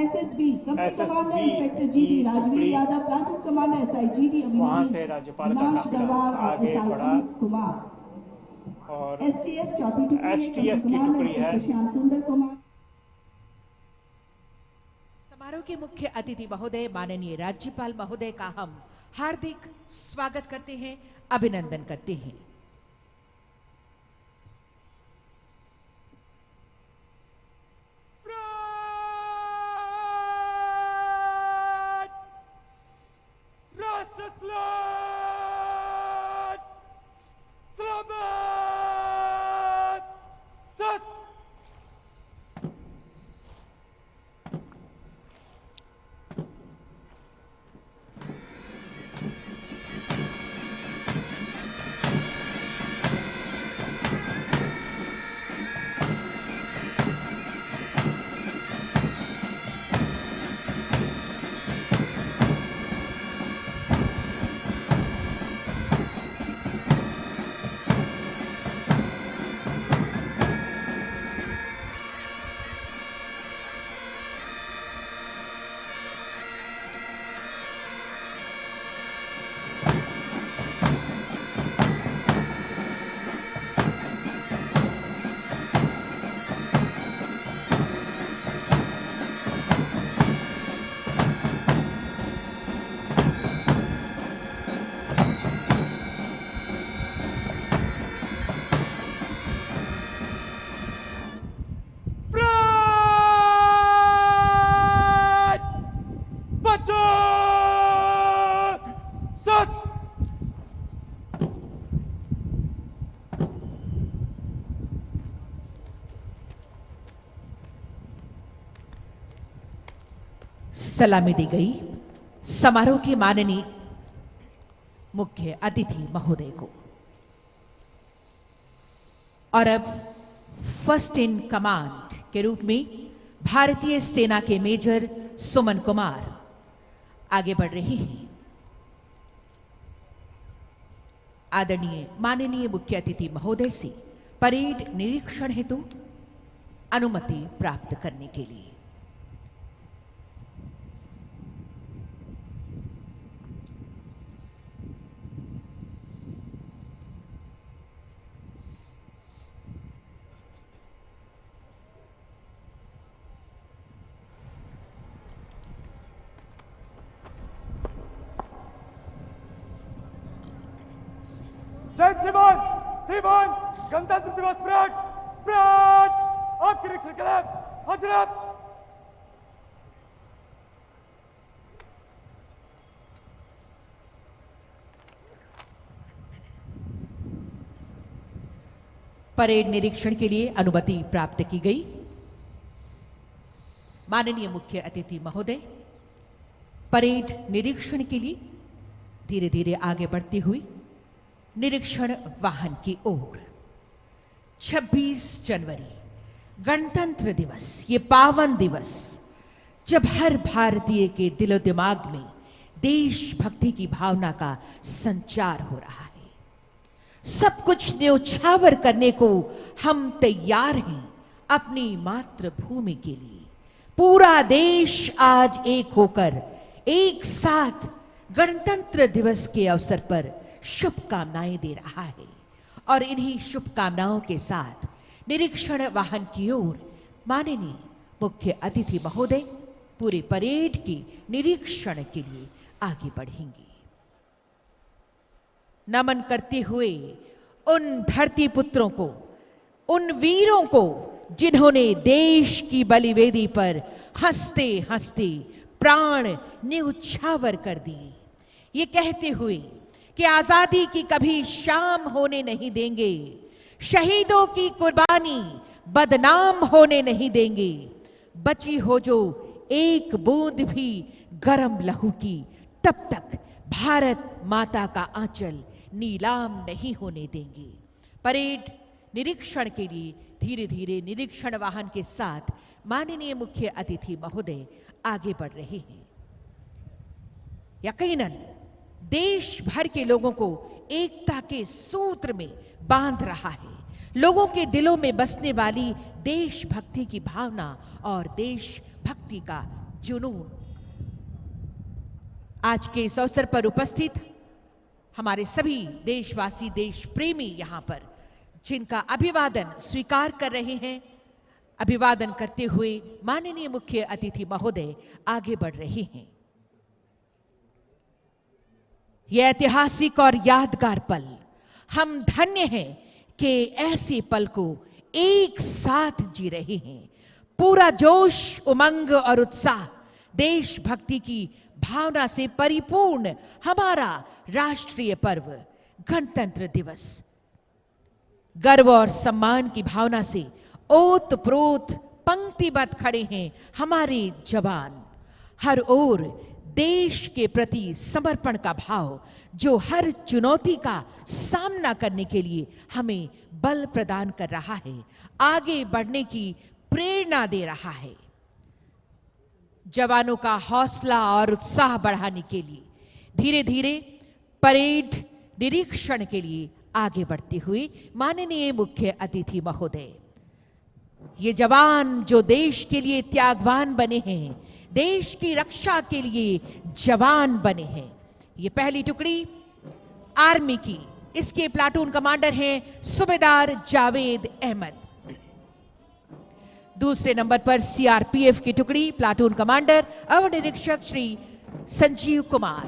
SSB commander inspector GD Rajveer Yadav, platoon commander SI GD वहां से राज्यपाल का काफिला आगे बढ़ा और एसटीएफ चौथी टुकड़ी एसटीएफ की टुकड़ी है। श्याम सुंदर कुमार। समारोह के मुख्य अतिथि महोदय माननीय राज्यपाल महोदय का हम हार्दिक स्वागत करते हैं, अभिनंदन करते हैं। सलामी दी गई समारोह के माननीय मुख्य अतिथि महोदय को। और अब फर्स्ट इन कमांड के रूप में भारतीय सेना के मेजर सुमन कुमार आगे बढ़ रहे हैं। आदरणीय माननीय मुख्य अतिथि महोदय से परेड निरीक्षण हेतु अनुमति प्राप्त करने के लिए। जय श्रीमान, श्रीमान गणतंत्र दिवस परेड, परेड आपके निरीक्षण के लिए हजरत। परेड निरीक्षण के लिए अनुमति प्राप्त की गई। माननीय मुख्य अतिथि महोदय परेड निरीक्षण के लिए धीरे धीरे आगे बढ़ती हुई निरीक्षण वाहन की ओर। 26 जनवरी गणतंत्र दिवस, ये पावन दिवस जब हर भारतीय के दिलो दिमाग में देशभक्ति की भावना का संचार हो रहा है। सब कुछ न्यौछावर करने को हम तैयार हैं अपनी मातृभूमि के लिए। पूरा देश आज एक होकर एक साथ गणतंत्र दिवस के अवसर पर शुभकामनाएं दे रहा है। और इन्हीं शुभकामनाओं के साथ निरीक्षण वाहन की ओर माननीय मुख्य अतिथि महोदय पूरे परेड के निरीक्षण के लिए आगे बढ़ेंगे। नमन करते हुए उन धरती पुत्रों को, उन वीरों को जिन्होंने देश की बलिवेदी पर हंसते हंसते प्राण न्यौछावर कर दिए, ये कहते हुए कि आजादी की कभी शाम होने नहीं देंगे, शहीदों की कुर्बानी बदनाम होने नहीं देंगे, बची हो जो एक बूंद भी गरम लहू की तब तक भारत माता का आंचल नीलाम नहीं होने देंगे। परेड निरीक्षण के लिए धीरे धीरे निरीक्षण वाहन के साथ माननीय मुख्य अतिथि महोदय आगे बढ़ रहे हैं। यकीनन देश भर के लोगों को एकता के सूत्र में बांध रहा है। लोगों के दिलों में बसने वाली देशभक्ति की भावना और देशभक्ति का जुनून। आज के इस अवसर पर उपस्थित हमारे सभी देशवासी, देश प्रेमी यहां पर जिनका अभिवादन स्वीकार कर रहे हैं, अभिवादन करते हुए माननीय मुख्य अतिथि महोदय आगे बढ़ रहे हैं। यह ऐतिहासिक और यादगार पल, हम धन्य हैं कि ऐसे पल को एक साथ जी रहे हैं। पूरा जोश, उमंग और उत्साह, देशभक्ति की भावना से परिपूर्ण हमारा राष्ट्रीय पर्व गणतंत्र दिवस। गर्व और सम्मान की भावना से ओत-प्रोत पंक्तिबद्ध खड़े हैं हमारे जवान। हर ओर देश के प्रति समर्पण का भाव जो हर चुनौती का सामना करने के लिए हमें बल प्रदान कर रहा है, आगे बढ़ने की प्रेरणा दे रहा है। जवानों का हौसला और उत्साह बढ़ाने के लिए धीरे धीरे परेड निरीक्षण के लिए आगे बढ़ते हुए माननीय मुख्य अतिथि महोदय, ये जवान जो देश के लिए त्यागवान बने हैं, देश की रक्षा के लिए जवान बने हैं। ये पहली टुकड़ी आर्मी की, इसके प्लाटून कमांडर हैं सूबेदार जावेद अहमद। दूसरे नंबर पर सीआरपीएफ की टुकड़ी, प्लाटून कमांडर अवर निरीक्षक श्री संजीव कुमार।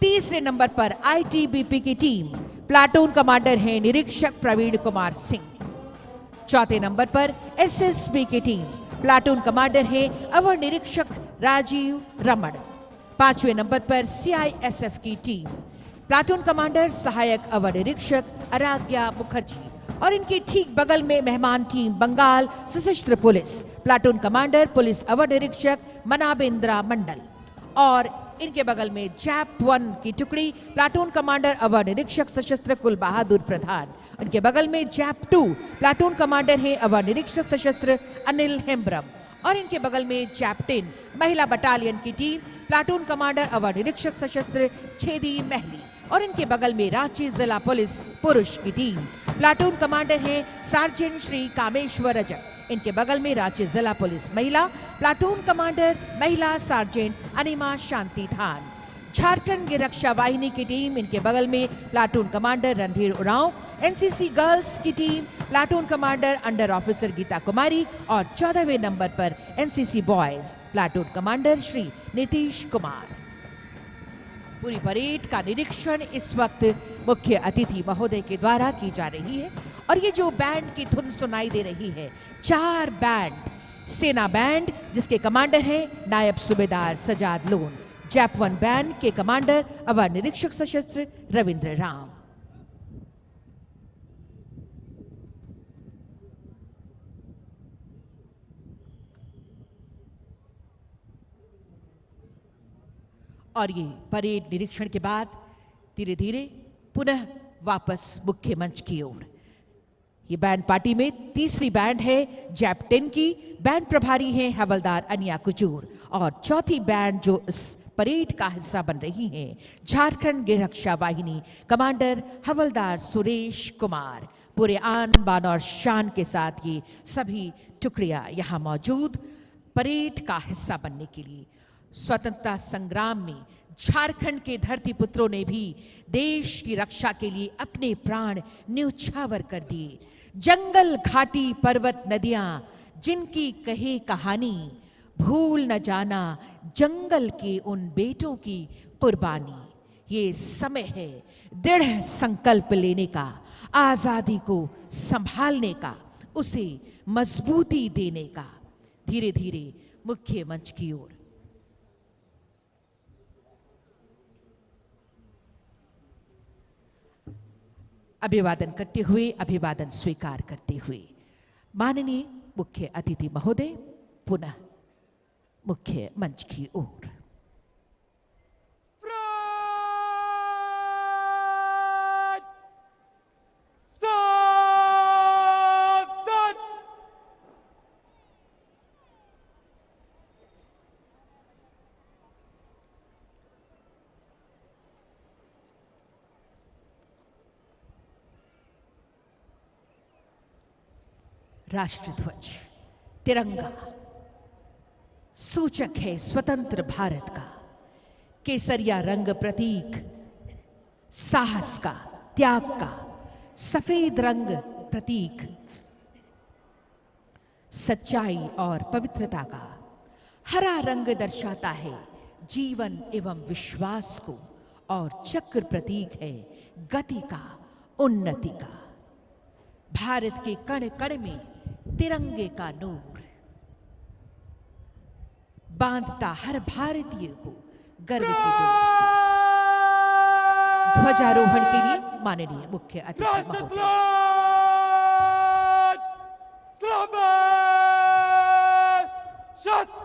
तीसरे नंबर पर आईटीबीपी की टीम, प्लाटून कमांडर हैं निरीक्षक प्रवीण कुमार सिंह। चौथे नंबर पर एसएसबी की टीम, प्लाटून कमांडर हैं अवर निरीक्षक राजीव रमण। पांचवें नंबर पर सीआईएसएफ की टीम, प्लाटून कमांडर सहायक अवर निरीक्षक अराग्या मुखर्जी। और इनके ठीक बगल में मेहमान टीम बंगाल सशस्त्र पुलिस, प्लाटून कमांडर पुलिस अवर निरीक्षक मनाबेंद्रा मंडल। और इनके बगल में जैप 1 की टुकड़ी, प्लाटून कमांडर अवर निरीक्षक सशस्त्र कुल बहादुर प्रधान। इनके बगल में जैप 2, प्लाटून कमांडर हैं अवर निरीक्षक सशस्त्र अनिल हेम्ब्रम। और इनके बगल में जैप 10 महिला बटालियन की टीम, प्लाटून कमांडर अवर निरीक्षक सशस्त्र छेदी महली। और इनके बगल में रांची जिला पुलिस पुरुष की टीम, प्लाटून कमांडर हैं सार्जेंट श्री कामेश्वर रजक। इनके बगल में रांची जिला पुलिस महिला, प्लाटून कमांडर महिला सार्जेंट अनिमा शांति धान। झारखंड की रक्षा वाहिनी की टीम, इनके बगल में platoon commander Randhir Oraon. NCC girls की team, platoon commander under officer Geeta Kumari. और 14वें नंबर पर NCC boys, platoon commander Shri Nitish Kumar. पूरी परेड का निरीक्षण इस वक्त मुख्य अतिथि महोदय के द्वारा की जा रही है। और ये जो बैंड की धुन सुनाई दे रही है, 4 बैंड, सेना बैंड जिसके कमांडर हैं नायब सूबेदार सजाद लोन, जैप 1 बैंड के कमांडर अवर निरीक्षक सशस्त्र रविंद्र राम। और ये परेड निरीक्षण के बाद धीरे धीरे पुनः वापस मुख्य मंच की ओर। ये बैंड पार्टी में तीसरी बैंड है जैप 10 की, बैंड प्रभारी हैं हवलदार अनिया कुजूर। और चौथी बैंड जो इस परेड का हिस्सा बन रही है, झारखंड गृह रक्षा वाहिनी, कमांडर हवलदार सुरेश कुमार। पूरे आन बान और शान के साथ ये सभी टुकड़ियां यहां मौजूद परेड का हिस्सा बनने के लिए। स्वतंत्रता संग्राम में झारखंड के धरती पुत्रों ने भी देश की रक्षा के लिए अपने प्राण न्यौछावर कर दिए। जंगल, घाटी, पर्वत, नदियां जिनकी कहे कहानी, भूल न जाना जंगल के उन बेटों की कुर्बानी। ये समय है दृढ़ संकल्प लेने का, आजादी को संभालने का, उसे मजबूती देने का। धीरे धीरे मुख्य मंच की ओर। अभिवादन करते हुए, अभिवादन स्वीकार करते हुए माननीय मुख्य अतिथि महोदय पुनः मुख्य मंच की ओर। राष्ट्रध्वज, तिरंगा सूचक है स्वतंत्र भारत का। केसरिया रंग प्रतीक साहस का, त्याग का। सफेद रंग प्रतीक सच्चाई और पवित्रता का। हरा रंग दर्शाता है जीवन एवं विश्वास को, और चक्र प्रतीक है गति का, उन्नति का। भारत के कण कण में तिरंगे का नूर बांधता हर भारतीय को गर्व की डोर से। ध्वजारोहण के लिए माननीय मुख्य अतिथि राष्ट्र महोदय। सलामत शस्त्र।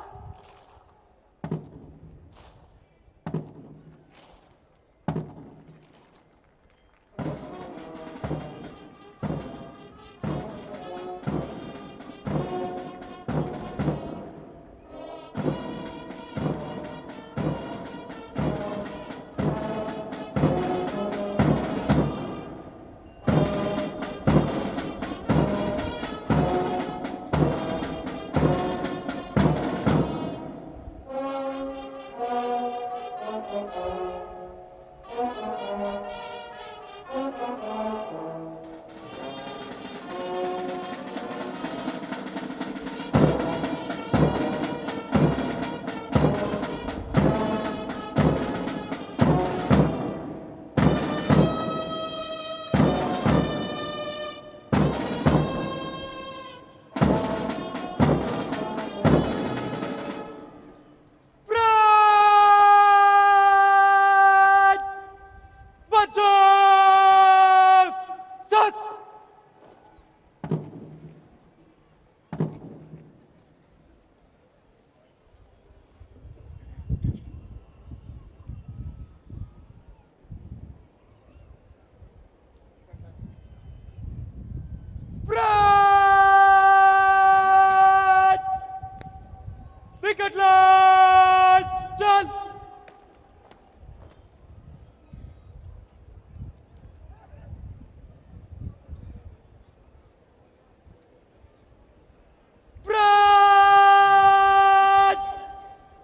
विकेट लाइन चल।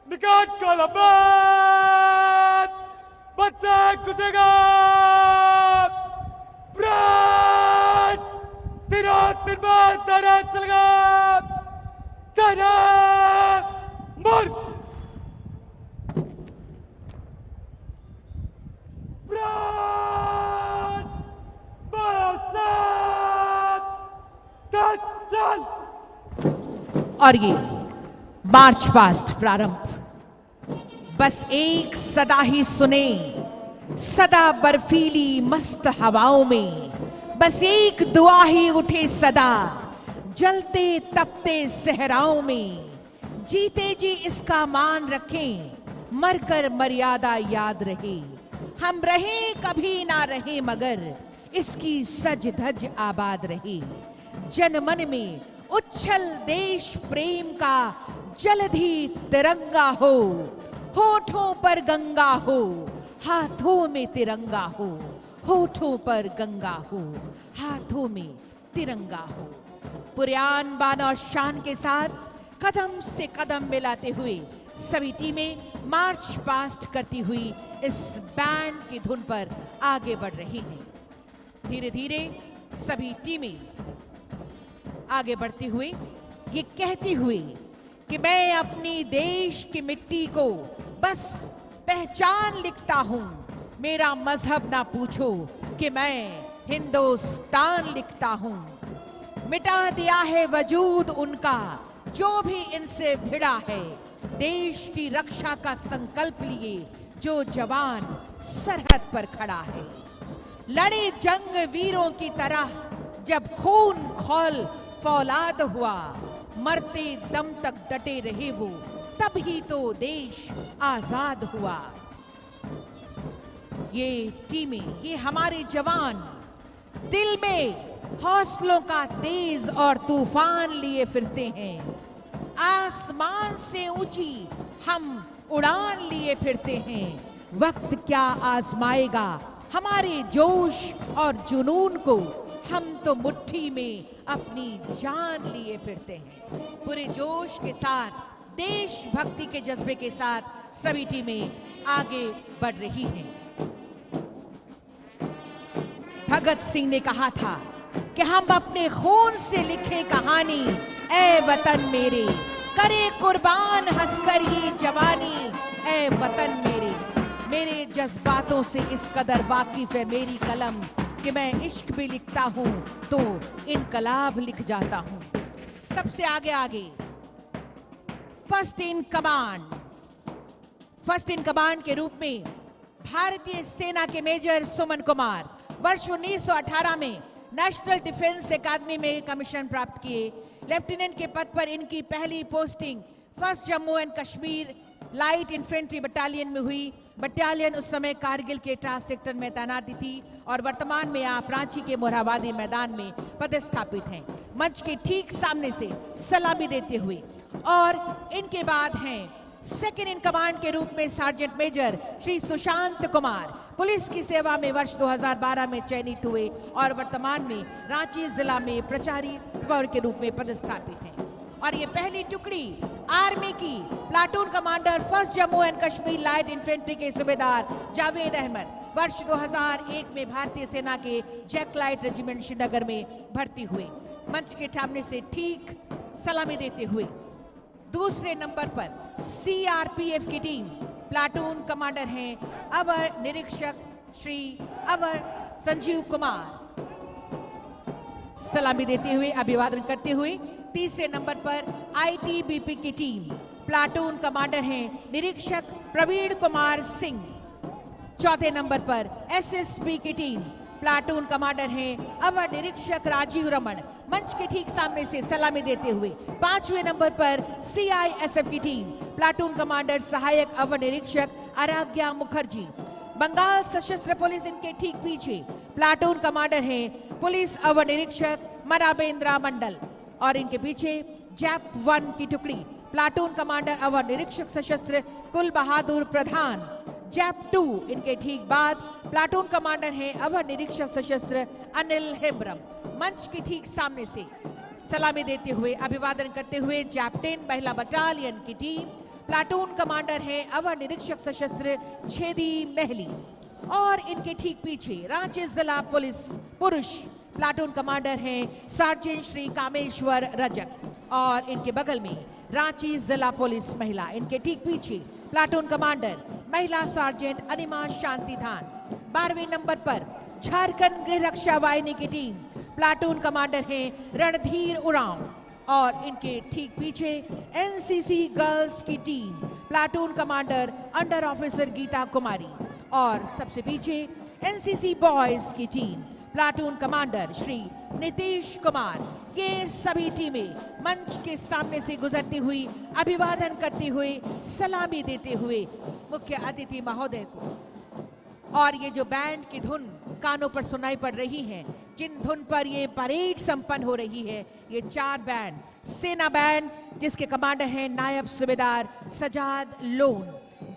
निकाट कलबात बच्चा कूदेगा। तेरा तीन बार तारा चलेगा। तारा मर। चल। और ये मार्च पास्ट प्रारंभ। बस एक सदा ही सुने, सदा बर्फीली मस्त हवाओं में। बस एक दुआ ही उठे सदा, जलते तपते सहराओं में। जीते जी इसका मान रखें, मरकर मर्यादा याद रहे। हम रहे कभी ना रहे मगर इसकी सज धज आबाद रहे। जनमन में उच्छल देश प्रेम का जलधि तिरंगा हो। होठों पर गंगा हो, हाथों में तिरंगा हो। होठों पर गंगा हो, हाथों में तिरंगा हो। पुरान बान और शान के साथ कदम से कदम मिलाते हुए सभी टीमें मार्च पास्ट करती हुई इस बैंड की धुन पर आगे बढ़ रही हैं। धीरे धीरे सभी टीमें आगे बढ़ते हुए ये कहती हुई कि मैं अपनी देश की मिट्टी को बस पहचान लिखता हूं। मेरा मजहब ना पूछो कि मैं हिंदुस्तान लिखता हूं। मिटा दिया है वजूद उनका जो भी इनसे भिड़ा है। देश की रक्षा का संकल्प लिए जो जवान सरहद पर खड़ा है। लड़े जंग वीरों की तरह जब खून खौल फौलाद हुआ। मरते दम तक डटे रहे वो, तब ही तो देश आजाद हुआ। ये टीमें, ये हमारे जवान दिल में हौसलों का तेज और तूफान लिए फिरते हैं। आसमान से ऊंची हम उड़ान लिए फिरते हैं। वक्त क्या आजमाएगा हमारे जोश और जुनून को। हम तो मुट्ठी में अपनी जान लिए फिरते हैं। पूरे जोश के साथ देशभक्ति के जज्बे के साथ सभी टीमें आगे बढ़ रही हैं। भगत सिंह ने कहा था कि हम अपने खून से लिखे कहानी, ऐ वतन मेरे करे कुर्बान हंसकर ये जवानी, ऐ वतन मेरे जज्बातों से इस कदर वाकिफ है मेरी कलम कि मैं इश्क भी लिखता हूं तो इनकलाब लिख जाता हूं। सबसे आगे फर्स्ट इन कमांड के रूप में भारतीय सेना के मेजर सुमन कुमार वर्ष 1918 में नेशनल डिफेंस एकेडमी में कमीशन प्राप्त किए। लेफ्टिनेंट के पद पर इनकी पहली posting first Jammu and Kashmir light infantry battalion में हुई। बटालियन उस समय कारगिल के ट्रांस सेक्टर में तैनाती थी और वर्तमान में आप रांची के मोरहाबादी मैदान में पदस्थापित हैं। मंच के ठीक सामने से सलामी देते हुए और इनके बाद हैं सेकंड इन कमांड के रूप में sergeant major Shri Sushant Kumar, police की सेवा में वर्ष 2012 में चयनित हुए और वर्तमान में रांची जिला में प्रचारी के रूप में पदस्थापित हैं। और ये पहली टुकड़ी आर्मी की platoon commander first Jammu and Kashmir light infantry के सूबेदार जावेद अहमद वर्ष 2001 में भारतीय सेना के जैक लाइट रेजिमेंट श्रीनगर में भर्ती हुए। मंच के सामने से ठीक सलामी देते हुए दूसरे नंबर पर सीआरपीएफ की टीम प्लाटून कमांडर हैं अवर निरीक्षक श्री अवर संजीव कुमार, सलामी देते हुए अभिवादन करते हुए। तीसरे नंबर पर आईटीबीपी की टीम प्लाटून कमांडर हैं निरीक्षक प्रवीण कुमार सिंह। चौथे नंबर पर एसएसबी की टीम प्लाटून कमांडर हैं अवर निरीक्षक राजीव रमन, मंच के ठीक सामने से सलामी देते हुए। पांचवें नंबर पर सीआईएसएफ की टीम प्लाटून कमांडर सहायक अवर निरीक्षक आराध्या मुखर्जी। बंगाल सशस्त्र पुलिस इनके ठीक पीछे प्लाटून कमांडर हैं पुलिस अवर निरीक्षक मराबेंद्रा मंडल और इनके पीछे जैप 1 की टुकड़ी प्लाटून कमांडर अवर निरीक्षक सशस्त्र कुल बहादुर प्रधान। जैप 2 इनके ठीक बाद प्लाटून कमांडर हैं अवर निरीक्षक सशस्त्र अनिल हेम्ब्रम। मंच के ठीक सामने से सलामी देते हुए अभिवादन करते हुए जैप 10 महिला बटालियन की टीम प्लाटून कमांडर हैं अवर निरीक्षक सशस्त्र छेदी महली और इनके ठीक पीछे रांची जिला पुलिस पुरुष प्लाटून कमांडर हैं सार्जेंट श्री कामेश्वर रजक और इनके बगल में रांची जिला पुलिस महिला, इनके ठीक पीछे प्लाटून कमांडर महिला सार्जेंट अनिमा शांति धान। 12वें नंबर पर झारखंड गृह रक्षा वाहिनी की टीम प्लाटून कमांडर हैं रणधीर उरांव और इनके ठीक पीछे एनसीसी गर्ल्स की team platoon commander under officer Geeta Kumari और सबसे पीछे एनसीसी बॉयज की team platoon commander Shri Nitish Kumar. ये सभी टीमें मंच के सामने से गुजरती हुई अभिवादन करते हुए सलामी देते हुए मुख्य अतिथि महोदय को। और ये जो बैंड की धुन कानों पर सुनाई पड़ रही है, जिन धुन पर ये परेड संपन्न हो रही है, ये 4 बैंड सेना बैंड जिसके कमांडर हैं नायब सूबेदार सजाद लोन।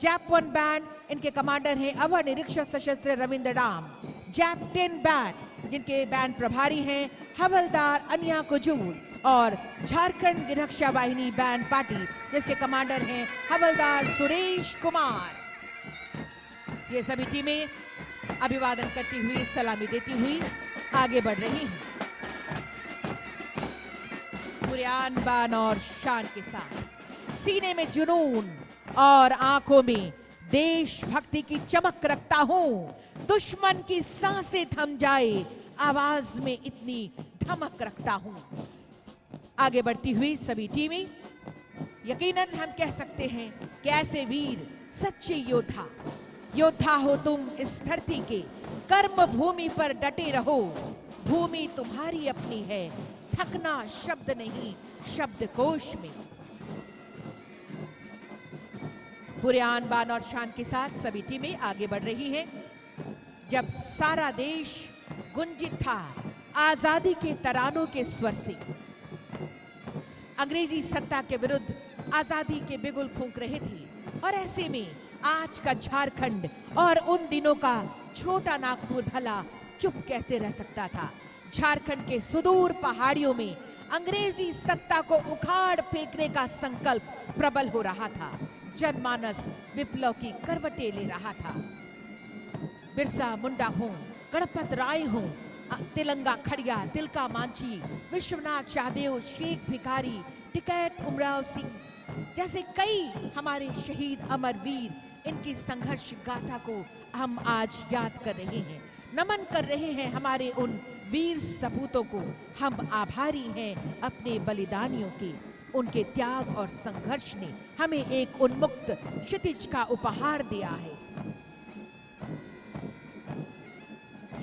जैप 1 बैंड इनके कमांडर हैं अवर निरीक्षक सशस्त्र रविंद्र राम। जैप 10 बैंड जिनके बैंड प्रभारी हैं हवलदार अनिया कुजूर और झारखंड गृह रक्षा वाहिनी बैंड पार्टी जिसके कमांडर हैं हवलदार सुरेश कुमार। ये सभी टीमें अभिवादन करती हुई सलामी देती हुई आगे बढ़ रही हैं पूरे आन बान और शान के साथ। सीने में जुनून और आंखों में देशभक्ति की चमक रखता हूं, दुश्मन की सांसें थम जाए आवाज में इतनी धमक रखता हूं। आगे बढ़ती हुई सभी टीमें, यकीनन हम कह सकते हैं कि ऐसे वीर सच्चे योद्धा हो तुम इस धरती के, कर्म भूमि पर डटे रहो, भूमि तुम्हारी अपनी है, थकना शब्द नहीं शब्दकोश में। पूरे आन बान और शान के साथ सभी टीमें आगे बढ़ रही हैं। जब सारा देश गुंजित था आजादी के तरानों के स्वर से, अंग्रेजी सत्ता के विरुद्ध आजादी के बिगुल फूंक रहे थे और ऐसे में आज का झारखंड और उन दिनों का छोटा नागपुर भला चुप कैसे रह सकता था। झारखंड के सुदूर पहाड़ियों में अंग्रेजी सत्ता को उखाड़ फेंकने का संकल्प प्रबल हो रहा था। जनमानस विप्लव की करवटें ले रहा था। बिरसा मुंडा हो, गणपत राय हो, तिलंगा खड़िया, तिलका मांझी, विश्वनाथ शाहदेव, शेख भिखारी, टिकैत उमराव सिंह जैसे कई हमारे शहीद अमरवीर, इनकी संघर्ष गाथा को हम आज याद कर रहे हैं, नमन कर रहे हैं हमारे उन वीर सपूतों को। हम आभारी हैं अपने बलिदानियों के। उनके त्याग और संघर्ष ने हमें एक उन्मुक्त क्षितिज का उपहार दिया है।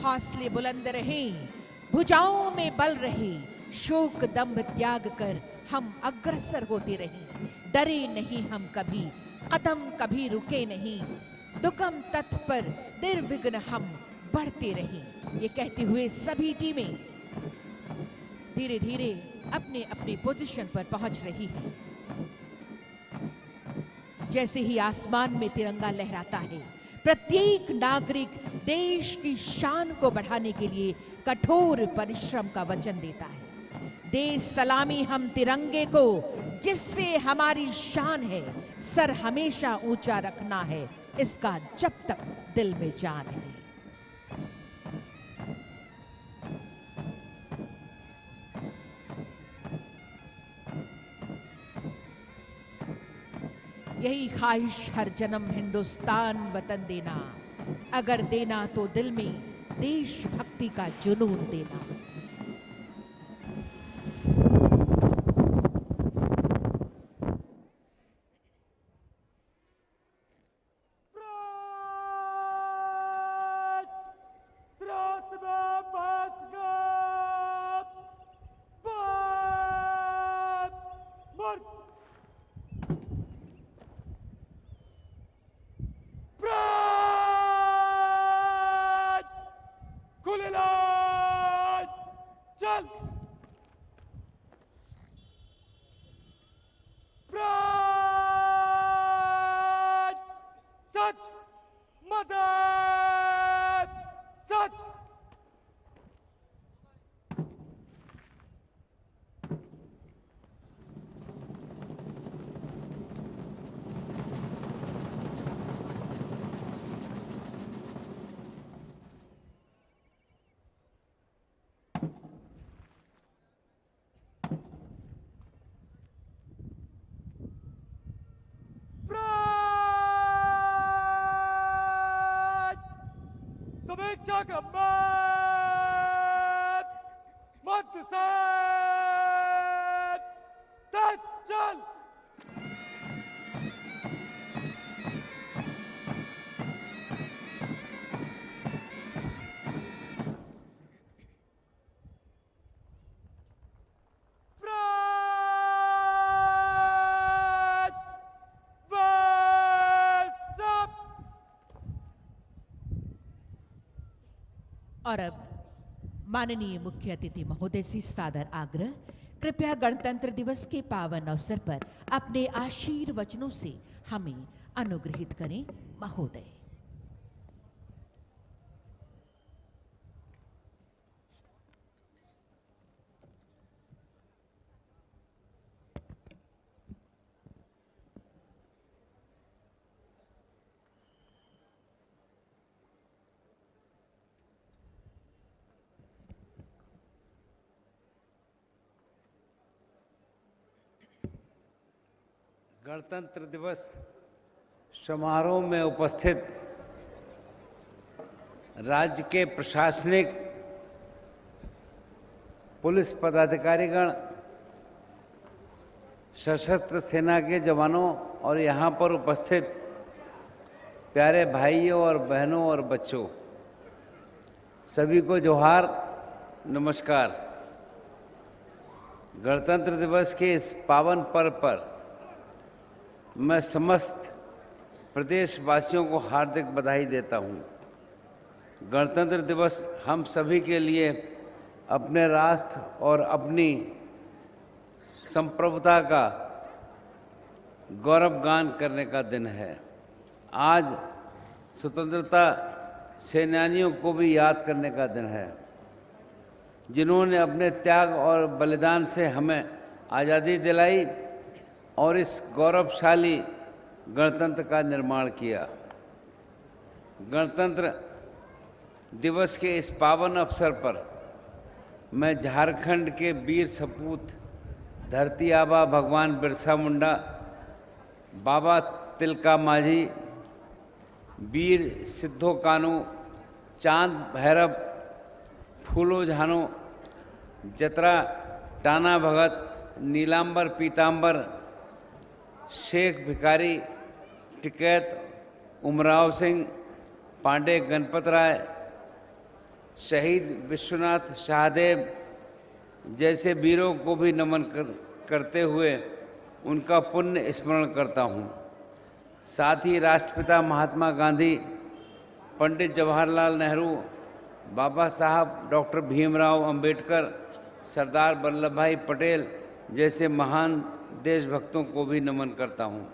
हौसले बुलंद रहें, भुजाओं में बल रहे, शोक दंभ त्याग कर हम अग्रसर होते रहें। डरे नहीं हम कभी, कदम कभी रुके नहीं, दुगम तथ पर निर्विघ्न हम बढ़ते रहें। ये कहते हुए सभी टीमें धीरे धीरे अपने अपने पोजीशन पर पहुंच रही हैं। जैसे ही आसमान में तिरंगा लहराता है, प्रत्येक नागरिक देश की शान को बढ़ाने के लिए कठोर परिश्रम का वचन देता है। देश सलामी हम तिरंगे को, जिससे हमारी शान है, सर हमेशा ऊंचा रखना है, इसका जब तक दिल में जान है। यही ख्वाहिश हर जन्म हिंदुस्तान वतन देना, अगर देना तो दिल में देशभक्ति का जुनून देना। और अब माननीय मुख्य अतिथि महोदय से सादर आग्रह, कृपया गणतंत्र दिवस के पावन अवसर पर अपने आशीर्वचनों से हमें अनुग्रहित करें महोदय। गणतंत्र दिवस समारोह में उपस्थित राज्य के प्रशासनिक पुलिस पदाधिकारीगण, सशस्त्र सेना के जवानों और यहाँ पर उपस्थित प्यारे भाइयों और बहनों और बच्चों, सभी को जोहार, नमस्कार। गणतंत्र दिवस के इस पावन पर्व पर मैं समस्त प्रदेशवासियों को हार्दिक बधाई देता हूँ। गणतंत्र दिवस हम सभी के लिए अपने राष्ट्र और अपनी संप्रभुता का गौरवगान करने का दिन है। आज स्वतंत्रता सेनानियों को भी याद करने का दिन है। जिन्होंने अपने त्याग और बलिदान से हमें आज़ादी दिलाई और इस गौरवशाली गणतंत्र का निर्माण किया। गणतंत्र दिवस के इस पावन अवसर पर मैं झारखंड के वीर सपूत धरती आबा भगवान बिरसा मुंडा, बाबा तिलका मांझी, वीर सिद्धो कानू, चांद भैरव, फूलो झानो, जतरा टाना भगत, नीलांबर पीतांबर, शेख भिखारी, टिकैत उमराव सिंह, पांडे गणपत राय, शहीद विश्वनाथ शाहदेव जैसे वीरों को भी नमन करते हुए उनका पुण्य स्मरण करता हूँ। साथ ही राष्ट्रपिता महात्मा गांधी, पंडित जवाहरलाल नेहरू, बाबा साहब डॉक्टर भीमराव अंबेडकर, सरदार वल्लभ भाई पटेल जैसे महान देशभक्तों को भी नमन करता हूँ।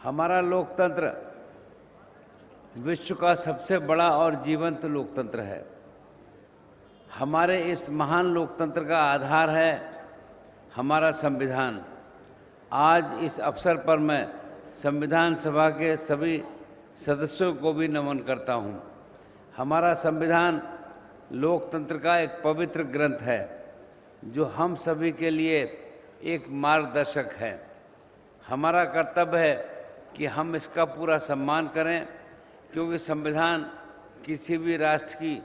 हमारा लोकतंत्र विश्व का सबसे बड़ा और जीवंत लोकतंत्र है। हमारे इस महान लोकतंत्र का आधार है हमारा संविधान। आज इस अवसर पर मैं संविधान सभा के सभी सदस्यों को भी नमन करता हूँ। हमारा संविधान लोकतंत्र का एक पवित्र ग्रंथ है जो हम सभी के लिए एक मार्गदर्शक है। हमारा कर्तव्य है कि हम इसका पूरा सम्मान करें, क्योंकि संविधान किसी भी राष्ट्र की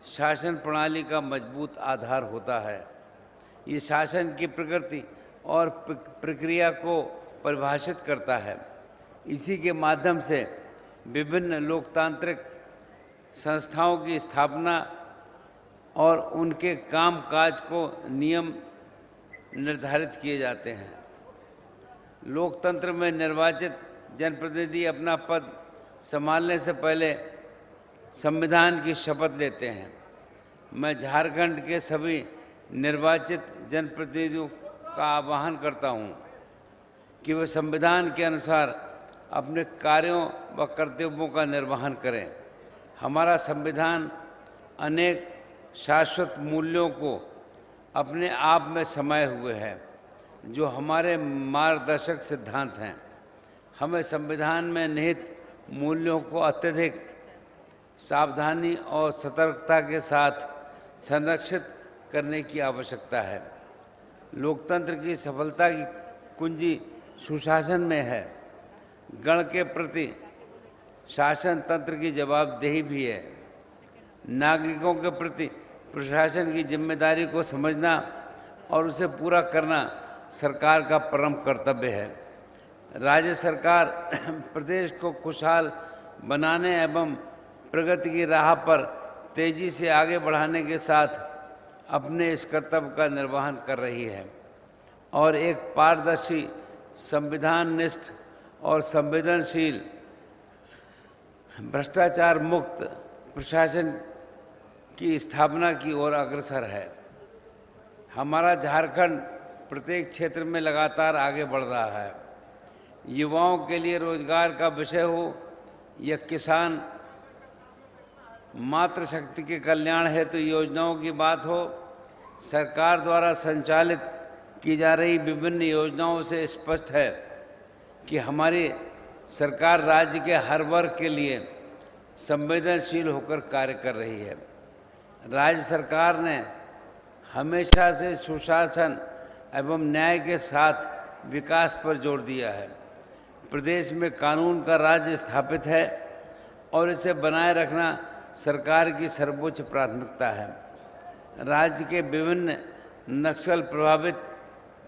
शासन प्रणाली का मजबूत आधार होता है। ये शासन की प्रकृति और प्रक्रिया को परिभाषित करता है। इसी के माध्यम से विभिन्न लोकतांत्रिक संस्थाओं की स्थापना और उनके कामकाज को नियम निर्धारित किए जाते हैं। लोकतंत्र में निर्वाचित जनप्रतिनिधि अपना पद संभालने से पहले संविधान की शपथ लेते हैं। मैं झारखंड के सभी निर्वाचित जनप्रतिनिधियों का आह्वान करता हूं कि वे संविधान के अनुसार अपने कार्यों व कर्तव्यों का निर्वहन करें। हमारा संविधान अनेक शाश्वत मूल्यों को अपने आप में समाये हुए है, जो हमारे मार्गदर्शक सिद्धांत हैं। हमें संविधान में निहित मूल्यों को अत्यधिक सावधानी और सतर्कता के साथ संरक्षित करने की आवश्यकता है। लोकतंत्र की सफलता की कुंजी सुशासन में है। गण के प्रति शासन तंत्र की जवाबदेही भी है। नागरिकों के प्रति प्रशासन की जिम्मेदारी को समझना और उसे पूरा करना सरकार का परम कर्तव्य है। राज्य सरकार प्रदेश को खुशहाल बनाने एवं प्रगति की राह पर तेजी से आगे बढ़ाने के साथ अपने इस कर्तव्य का निर्वहन कर रही है और एक पारदर्शी, संविधान निष्ठ और संवेदनशील, भ्रष्टाचार मुक्त प्रशासन की स्थापना की ओर अग्रसर है। हमारा झारखंड प्रत्येक क्षेत्र में लगातार आगे बढ़ रहा है। युवाओं के लिए रोजगार का विषय हो या किसान, मातृशक्ति के कल्याण हेतु योजनाओं की बात हो, सरकार द्वारा संचालित की जा रही विभिन्न योजनाओं से स्पष्ट है कि हमारी सरकार राज्य के हर वर्ग के लिए संवेदनशील होकर कार्य कर रही है। राज्य सरकार ने हमेशा से सुशासन एवं न्याय के साथ विकास पर जोर दिया है। प्रदेश में कानून का राज्य स्थापित है और इसे बनाए रखना सरकार की सर्वोच्च प्राथमिकता है। राज्य के विभिन्न नक्सल प्रभावित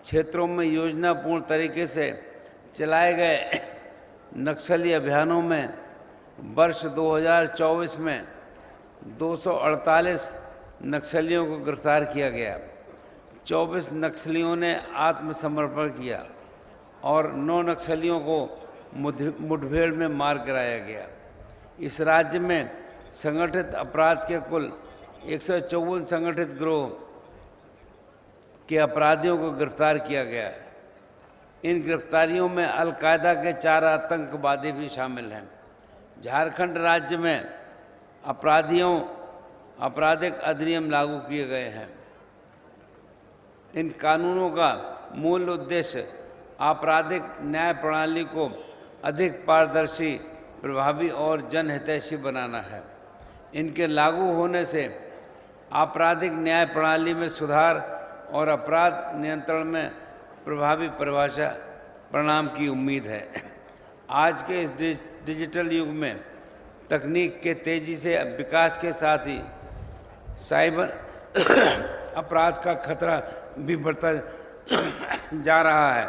क्षेत्रों में योजनापूर्ण तरीके से चलाए गए नक्सली अभियानों में वर्ष 2024 में 248 नक्सलियों को गिरफ्तार किया गया। 24 नक्सलियों ने आत्मसमर्पण किया और 9 नक्सलियों को मुठभेड़ में मार गिराया गया। इस राज्य में संगठित अपराध के कुल 154 संगठित गिरोह के अपराधियों को गिरफ्तार किया गया है। इन गिरफ्तारियों में अल-कायदा के 4 आतंकवादी भी शामिल हैं। झारखंड राज्य में अपराधियों आपराधिक अधिनियम लागू किए गए हैं। इन कानूनों का मूल उद्देश्य आपराधिक न्याय प्रणाली को अधिक पारदर्शी, प्रभावी और जनहितैषी बनाना है। इनके लागू होने से आपराधिक न्याय प्रणाली में सुधार और अपराध नियंत्रण में प्रभावी परिणाम की उम्मीद है। आज के इस डिजिटल युग में तकनीक के तेजी से विकास के साथ ही साइबर अपराध का खतरा भी बढ़ता जा रहा है।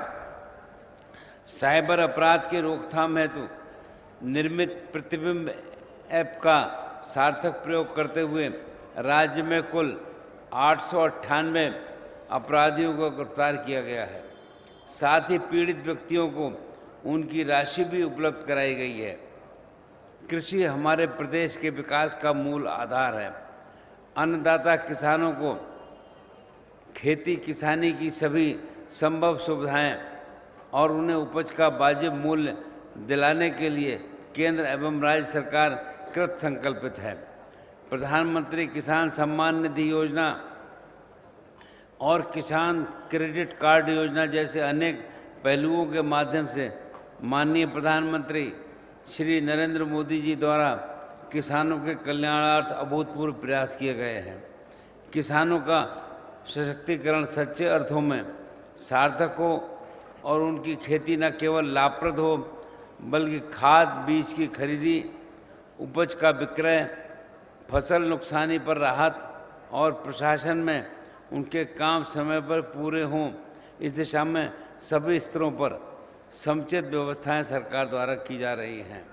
साइबर अपराध की रोकथाम हेतु निर्मित प्रतिबिंब ऐप का सार्थक प्रयोग करते हुए राज्य में कुल 898 अपराधियों को गिरफ्तार किया गया है। साथ ही पीड़ित व्यक्तियों को उनकी राशि भी उपलब्ध कराई गई है। कृषि हमारे प्रदेश के विकास का मूल आधार है। अन्नदाता किसानों को खेती किसानी की सभी संभव सुविधाएं और उन्हें उपज का वाजिब मूल्य दिलाने के लिए केंद्र एवं राज्य सरकार कृत संकल्पित है। प्रधानमंत्री किसान सम्मान निधि योजना और किसान क्रेडिट कार्ड योजना जैसे अनेक पहलुओं के माध्यम से माननीय प्रधानमंत्री श्री नरेंद्र मोदी जी द्वारा किसानों के कल्याणार्थ अभूतपूर्व प्रयास किए गए हैं। किसानों का सशक्तिकरण सच्चे अर्थों में सार्थक हो और उनकी खेती न केवल लाभप्रद हो बल्कि खाद बीज की खरीदी, उपज का विक्रय, फसल नुकसानी पर राहत और प्रशासन में उनके काम समय पर पूरे हों, इस दिशा में सभी स्तरों पर समुचित व्यवस्थाएं सरकार द्वारा की जा रही हैं।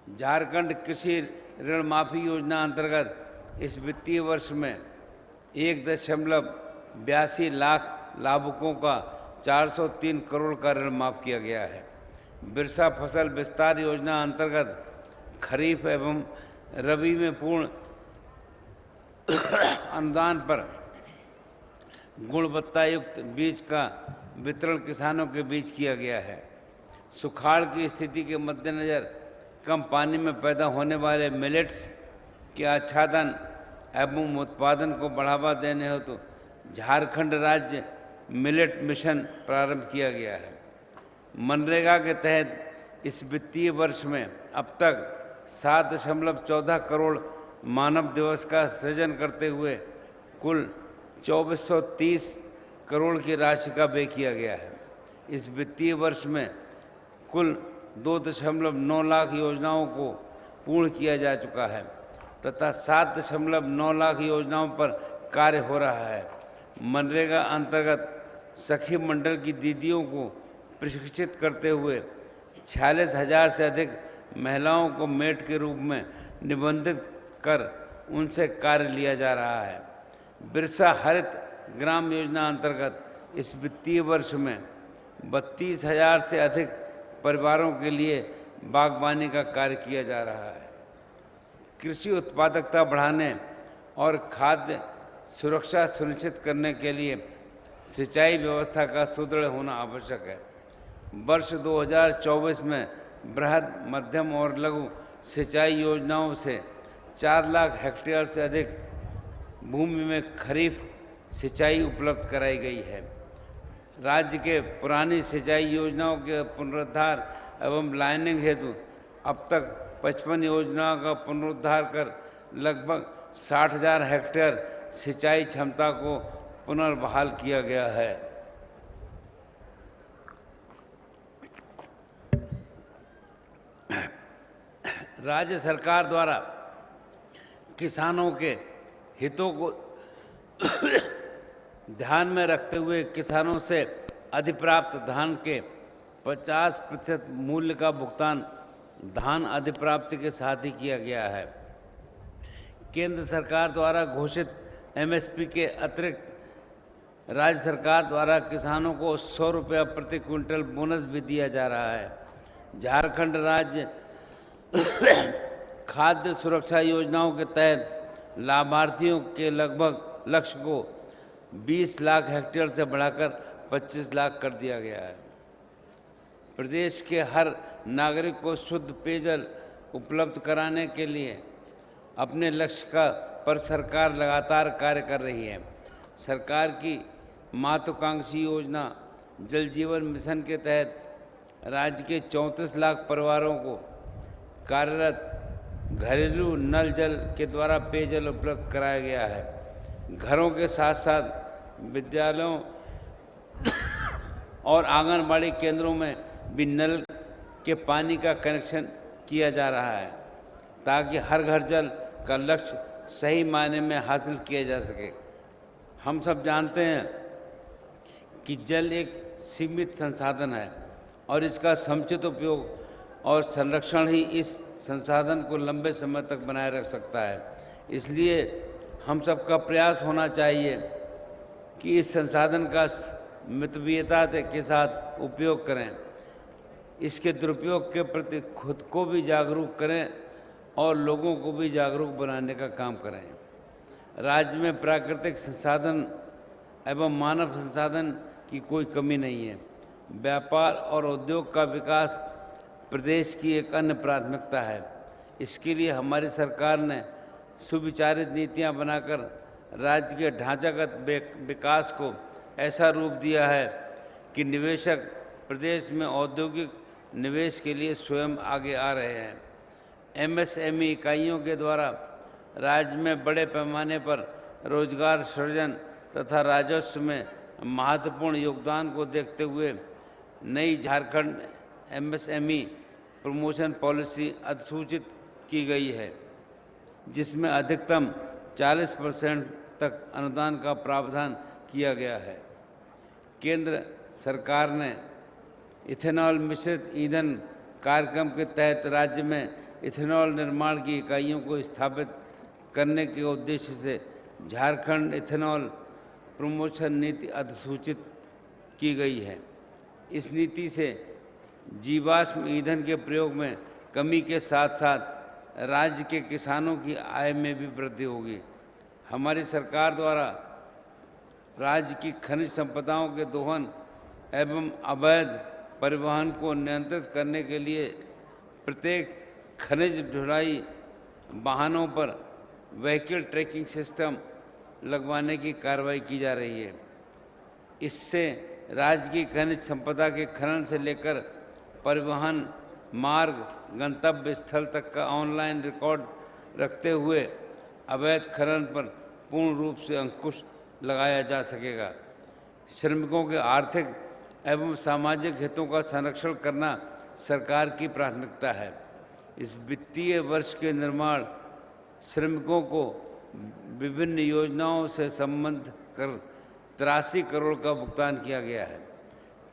झारखंड कृषि ऋण माफी योजना अंतर्गत इस वित्तीय वर्ष में 1.82 लाख लाभुकों का 403 करोड़ का ऋण माफ किया गया है। बिरसा फसल विस्तार योजना अंतर्गत खरीफ एवं रबी में पूर्ण अनुदान पर गुणवत्ता युक्त बीज का वितरण किसानों के बीच किया गया है। सुखाड़ की स्थिति के मद्देनज़र कम पानी में पैदा होने वाले मिलेट्स के आच्छादन एवं उत्पादन को बढ़ावा देने हेतु झारखंड राज्य मिलेट मिशन प्रारंभ किया गया है। मनरेगा के तहत इस वित्तीय वर्ष में अब तक 7.14 करोड़ मानव दिवस का सृजन करते हुए कुल 2430 करोड़ की राशि का व्यय किया गया है। इस वित्तीय वर्ष में कुल 2.9 लाख योजनाओं को पूर्ण किया जा चुका है तथा 7.9 लाख योजनाओं पर कार्य हो रहा है। मनरेगा अंतर्गत सखी मंडल की दीदियों को प्रशिक्षित करते हुए 46,000 से अधिक महिलाओं को मेट के रूप में निबंधित कर उनसे कार्य लिया जा रहा है। बिरसा हरित ग्राम योजना अंतर्गत इस वित्तीय वर्ष में 32,000 से अधिक परिवारों के लिए बागवानी का कार्य किया जा रहा है। कृषि उत्पादकता बढ़ाने और खाद्य सुरक्षा सुनिश्चित करने के लिए सिंचाई व्यवस्था का सुदृढ़ होना आवश्यक है। वर्ष 2024 में बृहद, मध्यम और लघु सिंचाई योजनाओं से 4 लाख हेक्टेयर से अधिक भूमि में खरीफ सिंचाई उपलब्ध कराई गई है। राज्य के पुरानी सिंचाई योजनाओं के पुनरुद्धार एवं लाइनिंग हेतु अब तक 55 योजनाओं का पुनरुद्धार कर लगभग 60,000 हेक्टेयर सिंचाई क्षमता को पुनर्बहाल किया गया है। राज्य सरकार द्वारा किसानों के हितों को ध्यान में रखते हुए किसानों से अधिप्राप्त धान के 50% मूल्य का भुगतान धान अधिप्राप्ति के साथ ही किया गया है। केंद्र सरकार द्वारा घोषित एमएसपी के अतिरिक्त राज्य सरकार द्वारा किसानों को 100 रुपया प्रति क्विंटल बोनस भी दिया जा रहा है। झारखंड राज्य खाद्य सुरक्षा योजनाओं के तहत लाभार्थियों के लगभग लक्ष्य को 20 लाख हेक्टेयर से बढ़ाकर 25 लाख कर दिया गया है। प्रदेश के हर नागरिक को शुद्ध पेयजल उपलब्ध कराने के लिए अपने लक्ष्य पर सरकार लगातार कार्य कर रही है। सरकार की महत्वाकांक्षी योजना जल जीवन मिशन के तहत राज्य के 34 लाख परिवारों को कार्यरत घरेलू नल जल के द्वारा पेयजल उपलब्ध कराया गया है। घरों के साथ साथ विद्यालयों और आंगनबाड़ी केंद्रों में भी नल के पानी का कनेक्शन किया जा रहा है ताकि हर घर जल का लक्ष्य सही मायने में हासिल किया जा सके। हम सब जानते हैं कि जल एक सीमित संसाधन है और इसका समुचित उपयोग और संरक्षण ही इस संसाधन को लंबे समय तक बनाए रख सकता है। इसलिए हम सबका प्रयास होना चाहिए कि इस संसाधन का मितव्ययिता के साथ उपयोग करें, इसके दुरुपयोग के प्रति खुद को भी जागरूक करें और लोगों को भी जागरूक बनाने का काम करें। राज्य में प्राकृतिक संसाधन एवं मानव संसाधन की कोई कमी नहीं है। व्यापार और उद्योग का विकास प्रदेश की एक अन्य प्राथमिकता है। इसके लिए हमारी सरकार ने सुविचारित नीतियां बनाकर राज्य के ढांचागत विकास को ऐसा रूप दिया है कि निवेशक प्रदेश में औद्योगिक निवेश के लिए स्वयं आगे आ रहे हैं। एमएसएमई इकाइयों के द्वारा राज्य में बड़े पैमाने पर रोजगार सृजन तथा राजस्व में महत्वपूर्ण योगदान को देखते हुए नई झारखंड एमएसएमई प्रमोशन पॉलिसी अधिसूचित की गई है, जिसमें अधिकतम 40% तक अनुदान का प्रावधान किया गया है। केंद्र सरकार ने इथेनॉल मिश्रित ईंधन कार्यक्रम के तहत राज्य में इथेनॉल निर्माण की इकाइयों को स्थापित करने के उद्देश्य से झारखंड इथेनॉल प्रमोशन नीति अधिसूचित की गई है। इस नीति से जीवाश्म ईंधन के प्रयोग में कमी के साथ साथ राज्य के किसानों की आय में भी वृद्धि होगी। हमारी सरकार द्वारा राज्य की खनिज संपदाओं के दोहन एवं अवैध परिवहन को नियंत्रित करने के लिए प्रत्येक खनिज ढुलाई वाहनों पर व्हीकल ट्रैकिंग सिस्टम लगवाने की कार्रवाई की जा रही है। इससे राज्य की खनिज संपदा के खनन से लेकर परिवहन मार्ग गंतव्य स्थल तक का ऑनलाइन रिकॉर्ड रखते हुए अवैध खनन पर पूर्ण रूप से अंकुश लगाया जा सकेगा। श्रमिकों के आर्थिक एवं सामाजिक हितों का संरक्षण करना सरकार की प्राथमिकता है। इस वित्तीय वर्ष के निर्माण श्रमिकों को विभिन्न योजनाओं से संबद्ध कर 83 करोड़ का भुगतान किया गया है।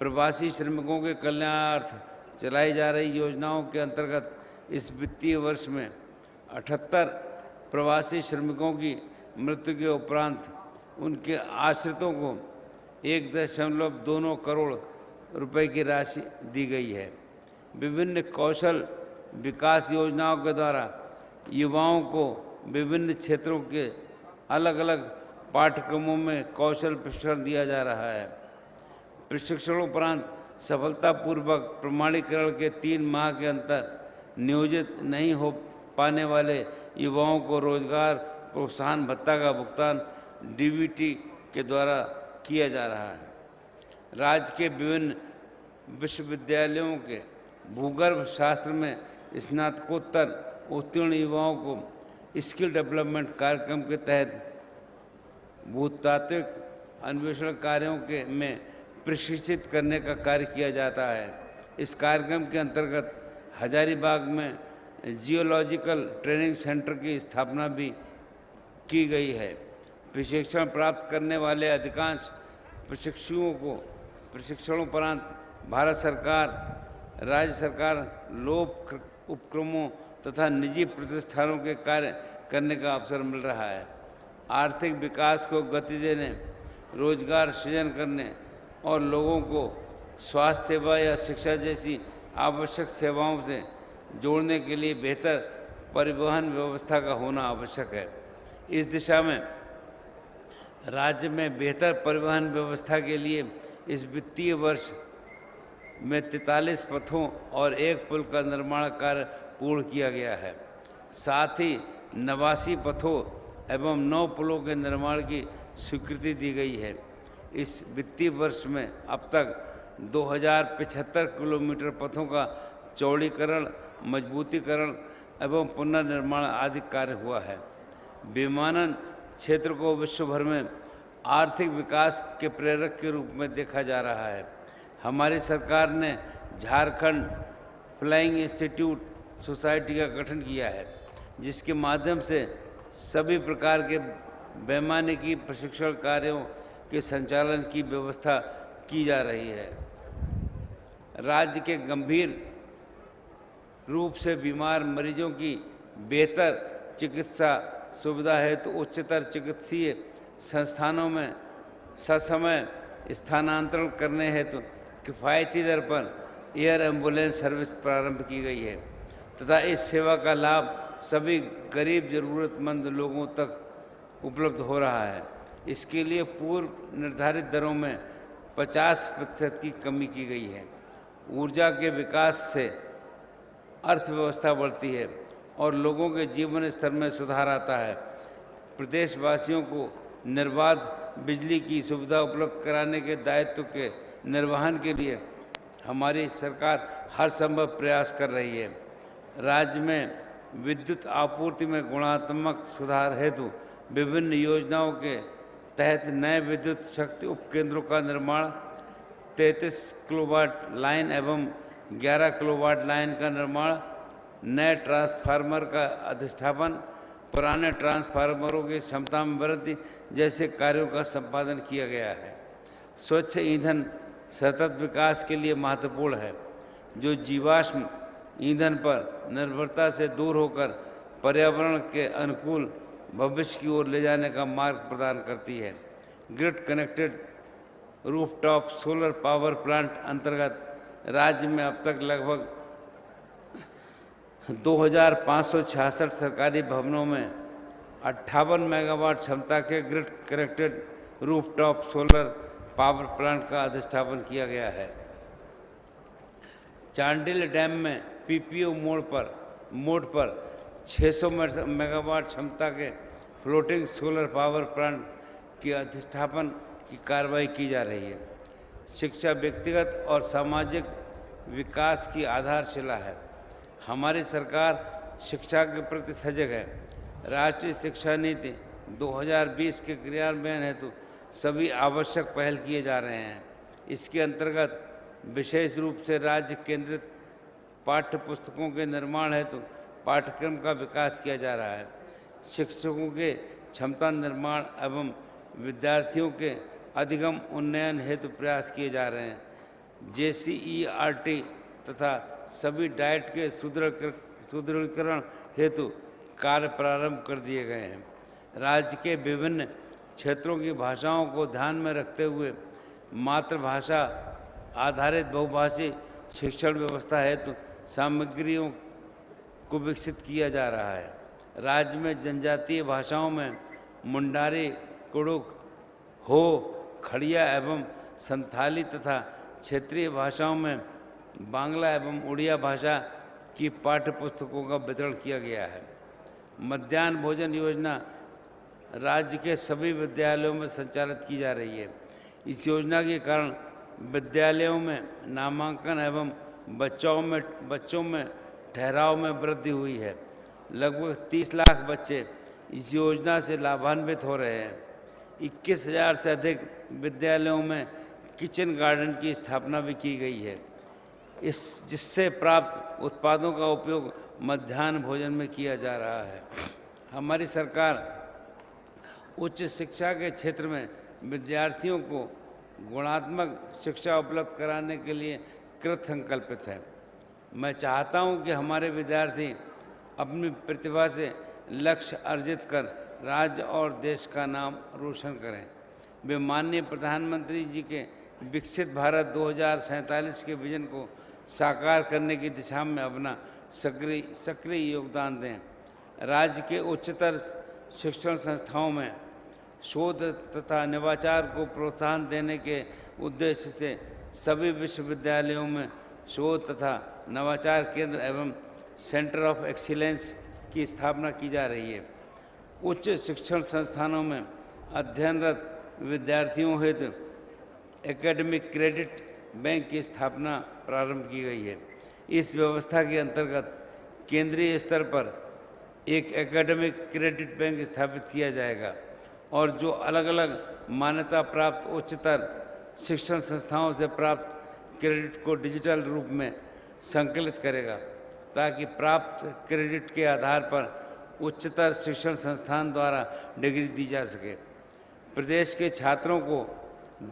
प्रवासी श्रमिकों के कल्याणार्थ चलाई जा रही योजनाओं के अंतर्गत इस वित्तीय वर्ष में 78 प्रवासी श्रमिकों की मृत्यु के उपरांत उनके आश्रितों को 1.2 करोड़ रुपए की राशि दी गई है। विभिन्न कौशल विकास योजनाओं के द्वारा युवाओं को विभिन्न क्षेत्रों के अलग अलग पाठ्यक्रमों में कौशल प्रशिक्षण दिया जा रहा है। प्रशिक्षणोपरांत सफलतापूर्वक प्रमाणीकरण के 3 माह के अंतर नियोजित नहीं हो पाने वाले युवाओं को रोजगार प्रोत्साहन भत्ता का भुगतान डीबीटी के द्वारा किया जा रहा है। राज्य के विभिन्न विश्वविद्यालयों के भूगर्भ शास्त्र में स्नातकोत्तर उत्तीर्ण युवाओं को स्किल डेवलपमेंट कार्यक्रम के तहत भूतात्विक अन्वेषण कार्यों के में प्रशिक्षित करने का कार्य किया जाता है। इस कार्यक्रम के अंतर्गत हजारीबाग में जियोलॉजिकल ट्रेनिंग सेंटर की स्थापना भी की गई है। प्रशिक्षण प्राप्त करने वाले अधिकांश प्रशिक्षुओं को प्रशिक्षणोपरांत भारत सरकार, राज्य सरकार, लोक उपक्रमों तथा निजी प्रतिष्ठानों के कार्य करने का अवसर मिल रहा है। आर्थिक विकास को गति देने, रोजगार सृजन करने और लोगों को स्वास्थ्य सेवा या शिक्षा जैसी आवश्यक सेवाओं से जोड़ने के लिए बेहतर परिवहन व्यवस्था का होना आवश्यक है। इस दिशा में राज्य में बेहतर परिवहन व्यवस्था के लिए इस वित्तीय वर्ष में 43 पथों और 1 पुल का निर्माण कार्य पूर्ण किया गया है। साथ ही 89 पथों एवं 9 पुलों के निर्माण की स्वीकृति दी गई है। इस वित्तीय वर्ष में अब तक 2075 किलोमीटर पथों का चौड़ीकरण, मजबूतीकरण एवं पुनर्निर्माण आदि कार्य हुआ है। विमानन क्षेत्र को विश्व भर में आर्थिक विकास के प्रेरक के रूप में देखा जा रहा है। हमारी सरकार ने झारखंड फ्लाइंग इंस्टीट्यूट सोसाइटी का गठन किया है, जिसके माध्यम से सभी प्रकार के वैमानिकी प्रशिक्षण कार्यों के संचालन की व्यवस्था की जा रही है। राज्य के गंभीर रूप से बीमार मरीजों की बेहतर चिकित्सा सुविधा हेतु उच्चतर चिकित्सीय संस्थानों में ससमय स्थानांतरण करने हेतु किफ़ायती दर पर एयर एम्बुलेंस सर्विस प्रारंभ की गई है तथा इस सेवा का लाभ सभी गरीब ज़रूरतमंद लोगों तक उपलब्ध हो रहा है। इसके लिए पूर्व निर्धारित दरों में 50% की कमी की गई है। ऊर्जा के विकास से अर्थव्यवस्था बढ़ती है और लोगों के जीवन स्तर में सुधार आता है। प्रदेशवासियों को निर्बाध बिजली की सुविधा उपलब्ध कराने के दायित्व के निर्वहन के लिए हमारी सरकार हर संभव प्रयास कर रही है। राज्य में विद्युत आपूर्ति में गुणात्मक सुधार हेतु विभिन्न योजनाओं के तहत नए विद्युत शक्ति उपकेंद्रों का निर्माण, 33 किलोवाट लाइन एवं 11 किलोवाट लाइन का निर्माण, नए ट्रांसफार्मर का अधिष्ठापन, पुराने ट्रांसफार्मरों की क्षमता में वृद्धि जैसे कार्यों का संपादन किया गया है। स्वच्छ ईंधन सतत विकास के लिए महत्वपूर्ण है, जो जीवाश्म ईंधन पर निर्भरता से दूर होकर पर्यावरण के अनुकूल भविष्य की ओर ले जाने का मार्ग प्रदान करती है। Grid connected rooftop solar power plant अंतर्गत राज्य में अब तक लगभग 2566 सरकारी भवनों में 58 मेगावाट क्षमता के grid connected rooftop solar power plant का अधिष्ठापन किया गया है। चांडिल डैम में पीपीओ मोड पर 600 मेगावाट क्षमता के फ्लोटिंग सोलर पावर प्लांट के अधिष्ठापन की कार्रवाई की जा रही है। शिक्षा व्यक्तिगत और सामाजिक विकास की आधारशिला है। हमारी सरकार शिक्षा के प्रति सजग है। राष्ट्रीय शिक्षा नीति 2020 के क्रियान्वयन हेतु सभी आवश्यक पहल किए जा रहे हैं। इसके अंतर्गत विशेष रूप से राज्य केंद्रित पाठ्य पुस्तकों के निर्माण हेतु पाठ्यक्रम का विकास किया जा रहा है। शिक्षकों के क्षमता निर्माण एवं विद्यार्थियों के अधिगम उन्नयन हेतु प्रयास किए जा रहे हैं। JCERT तथा सभी डाइट के सुदृढ़ीकरण हेतु कार्य प्रारंभ कर दिए गए हैं। राज्य के विभिन्न क्षेत्रों की भाषाओं को ध्यान में रखते हुए मातृभाषा आधारित बहुभाषी शिक्षण व्यवस्था हेतु सामग्रियों को विकसित किया जा रहा है। राज्य में जनजातीय भाषाओं में मुंडारी, कुड़ुक, हो, खड़िया एवं संथाली तथा क्षेत्रीय भाषाओं में बांग्ला एवं उड़िया भाषा की पाठ्य पुस्तकों का वितरण किया गया है। मध्याह्न भोजन योजना राज्य के सभी विद्यालयों में संचालित की जा रही है। इस योजना के कारण विद्यालयों में नामांकन एवं बच्चों में ठहराव में वृद्धि हुई है। लगभग 30 लाख बच्चे इस योजना से लाभान्वित हो रहे हैं। 21,000 से अधिक विद्यालयों में किचन गार्डन की स्थापना भी की गई है, जिससे प्राप्त उत्पादों का उपयोग मध्याह्न भोजन में किया जा रहा है। हमारी सरकार उच्च शिक्षा के क्षेत्र में विद्यार्थियों को गुणात्मक शिक्षा उपलब्ध कराने के लिए कृत संकल्पित है। मैं चाहता हूं कि हमारे विद्यार्थी अपनी प्रतिभा से लक्ष्य अर्जित कर राज्य और देश का नाम रोशन करें। वे माननीय प्रधानमंत्री जी के विकसित भारत 2047 के विजन को साकार करने की दिशा में अपना सक्रिय योगदान दें। राज्य के उच्चतर शिक्षण संस्थाओं में शोध तथा नवाचार को प्रोत्साहन देने के उद्देश्य से सभी विश्वविद्यालयों में शोध तथा नवाचार केंद्र एवं सेंटर ऑफ एक्सीलेंस की स्थापना की जा रही है। उच्च शिक्षण संस्थानों में अध्ययनरत विद्यार्थियों हेतु एकेडमिक क्रेडिट बैंक की स्थापना प्रारंभ की गई है। इस व्यवस्था के अंतर्गत केंद्रीय स्तर पर एक एकेडमिक क्रेडिट बैंक स्थापित किया जाएगा और जो अलग अलग मान्यता प्राप्त उच्चतर शिक्षण संस्थाओं से प्राप्त क्रेडिट को डिजिटल रूप में संकलित करेगा, ताकि प्राप्त क्रेडिट के आधार पर उच्चतर शिक्षण संस्थान द्वारा डिग्री दी जा सके। प्रदेश के छात्रों को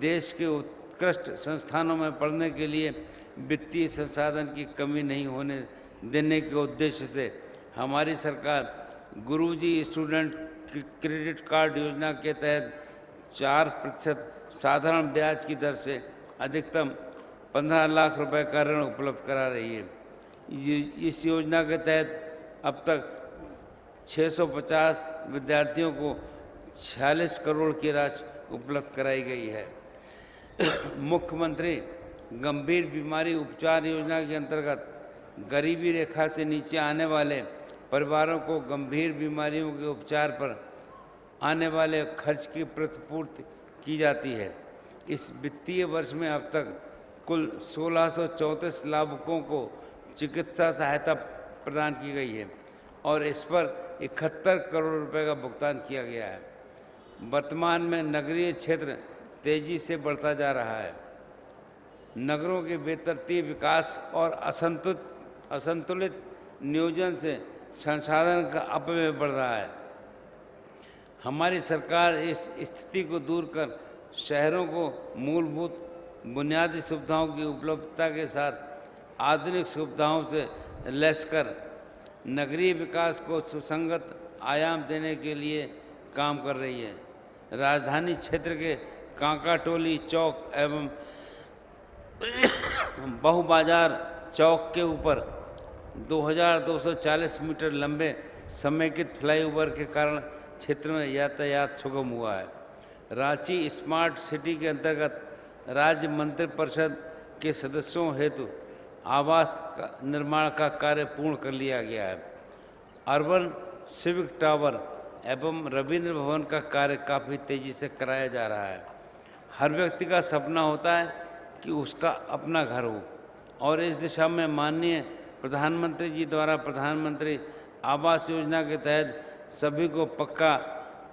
देश के उत्कृष्ट संस्थानों में पढ़ने के लिए वित्तीय संसाधन की कमी नहीं होने देने के उद्देश्य से हमारी सरकार गुरुजी स्टूडेंट क्रेडिट कार्ड योजना के तहत 4% साधारण ब्याज की दर से अधिकतम 15 लाख रुपए का ऋण उपलब्ध करा रही है। इस योजना के तहत अब तक 650 विद्यार्थियों को 46 करोड़ की राशि उपलब्ध कराई गई है। मुख्यमंत्री गंभीर बीमारी उपचार योजना के अंतर्गत गरीबी रेखा से नीचे आने वाले परिवारों को गंभीर बीमारियों के उपचार पर आने वाले खर्च की प्रतिपूर्ति की जाती है। इस वित्तीय वर्ष में अब तक कुल 1634 लाभुकों को चिकित्सा सहायता प्रदान की गई है और इस पर 71 करोड़ रुपए का भुगतान किया गया है। वर्तमान में नगरीय क्षेत्र तेजी से बढ़ता जा रहा है। नगरों के बेतरतीब विकास और असंतुलित नियोजन से संसाधन का अपव्यय बढ़ रहा है। हमारी सरकार इस स्थिति को दूर कर शहरों को मूलभूत बुनियादी सुविधाओं की उपलब्धता के साथ आधुनिक सुविधाओं से लैस कर नगरीय विकास को सुसंगत आयाम देने के लिए काम कर रही है। राजधानी क्षेत्र के कांकाटोली चौक एवं बहुबाजार चौक के ऊपर 2240 मीटर लंबे समेकित फ्लाईओवर के कारण क्षेत्र में यातायात सुगम हुआ है। रांची स्मार्ट सिटी के अंतर्गत राज्य मंत्रिपरिषद के सदस्यों हेतु आवास का निर्माण का कार्य पूर्ण कर लिया गया है। अर्बन सिविक टावर एवं रविंद्र भवन का कार्य काफ़ी तेजी से कराया जा रहा है। हर व्यक्ति का सपना होता है कि उसका अपना घर हो और इस दिशा में माननीय प्रधानमंत्री जी द्वारा प्रधानमंत्री आवास योजना के तहत सभी को पक्का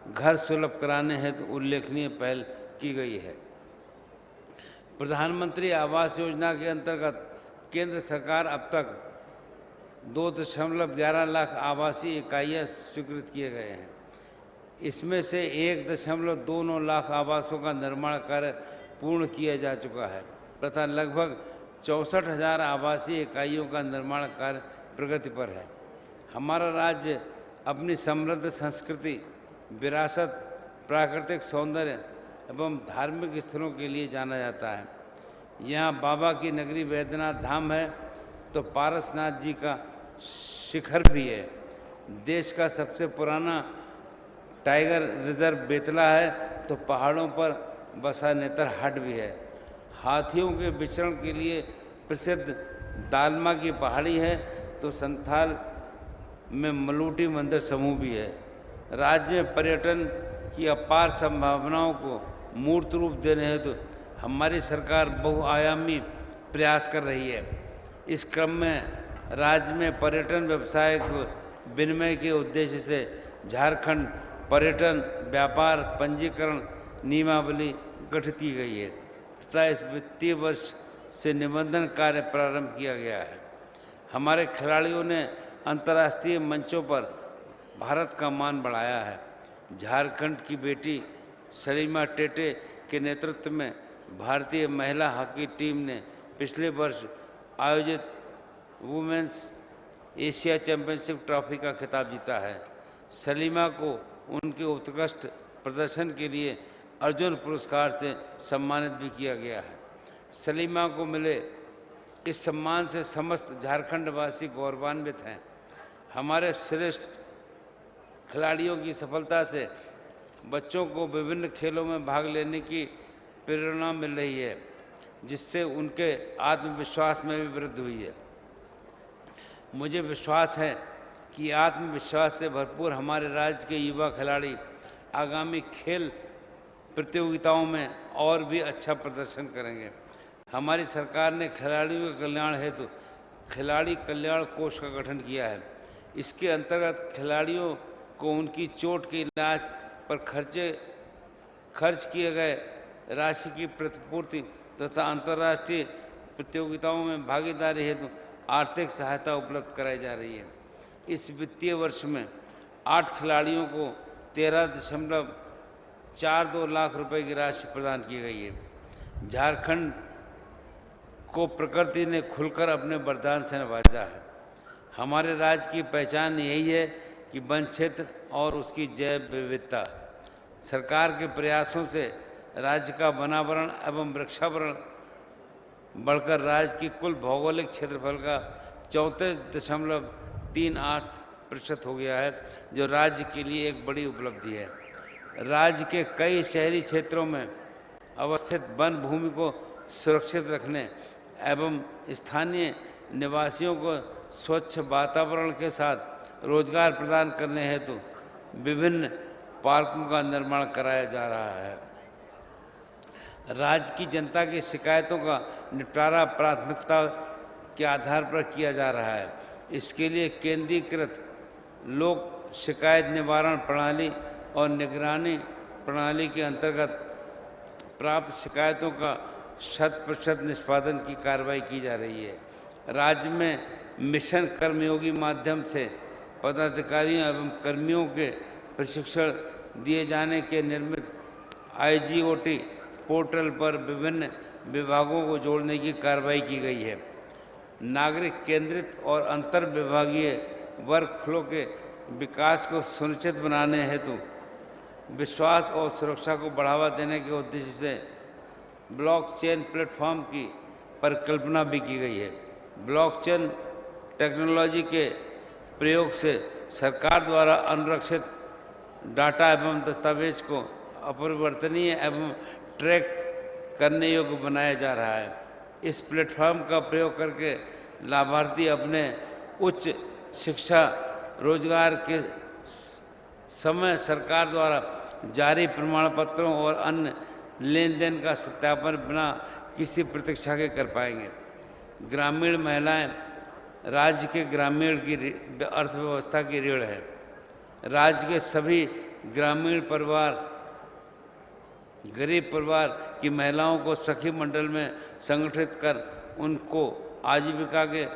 घर सुलभ कराने हेतु उल्लेखनीय पहल की गई है। प्रधानमंत्री आवास योजना के अंतर्गत केंद्र सरकार अब तक 2.11 लाख आवासीय इकाइयाँ स्वीकृत किए गए हैं। इसमें से 1.29 लाख आवासों का निर्माण कार्य पूर्ण किया जा चुका है तथा लगभग 64,000 आवासीय इकाइयों का निर्माण कार्य प्रगति पर है। हमारा राज्य अपनी समृद्ध संस्कृति, विरासत, प्राकृतिक सौंदर्य एवं धार्मिक स्थलों के लिए जाना जाता है। यहाँ बाबा की नगरी वैद्यनाथ धाम है तो पारसनाथ जी का शिखर भी है। देश का सबसे पुराना टाइगर रिजर्व बेतला है तो पहाड़ों पर बसा नेतरहाट भी है। हाथियों के विचरण के लिए प्रसिद्ध दालमा की पहाड़ी है तो संथाल में मलूटी मंदिर समूह भी है। राज्य में पर्यटन की अपार संभावनाओं को मूर्त रूप देने हेतु हमारी सरकार बहुआयामी प्रयास कर रही है। इस क्रम में राज्य में पर्यटन व्यवसाय को विनिमय के उद्देश्य से झारखंड पर्यटन व्यापार पंजीकरण नियमावली गठित की गई है तथा इस वित्तीय वर्ष से निबंधन कार्य प्रारंभ किया गया है। हमारे खिलाड़ियों ने अंतर्राष्ट्रीय मंचों पर भारत का मान बढ़ाया है। झारखंड की बेटी सलीमा टेटे के नेतृत्व में भारतीय महिला हॉकी टीम ने पिछले वर्ष आयोजित वुमेन्स एशिया चैंपियनशिप ट्रॉफी का खिताब जीता है। सलीमा को उनके उत्कृष्ट प्रदर्शन के लिए अर्जुन पुरस्कार से सम्मानित भी किया गया है। सलीमा को मिले इस सम्मान से समस्त झारखंडवासी गौरवान्वित हैं। हमारे श्रेष्ठ खिलाड़ियों की सफलता से बच्चों को विभिन्न खेलों में भाग लेने की प्रेरणा मिल रही है, जिससे उनके आत्मविश्वास में भी वृद्धि हुई है। मुझे विश्वास है कि आत्मविश्वास से भरपूर हमारे राज्य के युवा खिलाड़ी आगामी खेल प्रतियोगिताओं में और भी अच्छा प्रदर्शन करेंगे। हमारी सरकार ने खिलाड़ियों के कल्याण हेतु खिलाड़ी कल्याण कोष का गठन किया है। इसके अंतर्गत खिलाड़ियों को उनकी चोट के इलाज पर खर्च किए गए राशि की प्रतिपूर्ति तथा अंतर्राष्ट्रीय प्रतियोगिताओं में भागीदारी हेतु आर्थिक सहायता उपलब्ध कराई जा रही है। इस वित्तीय वर्ष में 8 खिलाड़ियों को 13.42 लाख रुपए की राशि प्रदान की गई है। झारखंड को प्रकृति ने खुलकर अपने वरदान से नवाजा है। हमारे राज्य की पहचान यही है कि वन क्षेत्र और उसकी जैव विविधता। सरकार के प्रयासों से राज्य का वनावरण एवं वृक्षावरण बढ़कर राज्य की कुल भौगोलिक क्षेत्रफल का 34.38% हो गया है, जो राज्य के लिए एक बड़ी उपलब्धि है। राज्य के कई शहरी क्षेत्रों में अवस्थित वन भूमि को सुरक्षित रखने एवं स्थानीय निवासियों को स्वच्छ वातावरण के साथ रोजगार प्रदान करने हेतु विभिन्न पार्कों का निर्माण कराया जा रहा है। राज्य की जनता की शिकायतों का निपटारा प्राथमिकता के आधार पर किया जा रहा है। इसके लिए केंद्रीकृत लोक शिकायत निवारण प्रणाली और निगरानी प्रणाली के अंतर्गत प्राप्त शिकायतों का 100% निष्पादन की कार्रवाई की जा रही है। राज्य में मिशन कर्मयोगी माध्यम से पदाधिकारियों एवं कर्मियों के प्रशिक्षण दिए जाने के निर्मित IGOT पोर्टल पर विभिन्न विभागों को जोड़ने की कार्रवाई की गई है। नागरिक केंद्रित और अंतर विभागीय वर्क फ्लो के विकास को सुनिश्चित बनाने हेतु विश्वास और सुरक्षा को बढ़ावा देने के उद्देश्य से ब्लॉकचेन प्लेटफॉर्म की परिकल्पना भी की गई है। ब्लॉकचेन टेक्नोलॉजी के प्रयोग से सरकार द्वारा अनुरक्षित डाटा एवं दस्तावेज को अपरिवर्तनीय एवं ट्रैक करने योग्य बनाया जा रहा है। इस प्लेटफॉर्म का प्रयोग करके लाभार्थी अपने उच्च शिक्षा रोजगार के समय सरकार द्वारा जारी प्रमाण पत्रों और अन्य लेन देन का सत्यापन बिना किसी प्रतीक्षा के कर पाएंगे। ग्रामीण महिलाएं राज्य के ग्रामीण की अर्थव्यवस्था की रीढ़ है। राज्य के सभी ग्रामीण परिवार गरीब परिवार की महिलाओं को सखी मंडल में संगठित कर उनको आजीविका के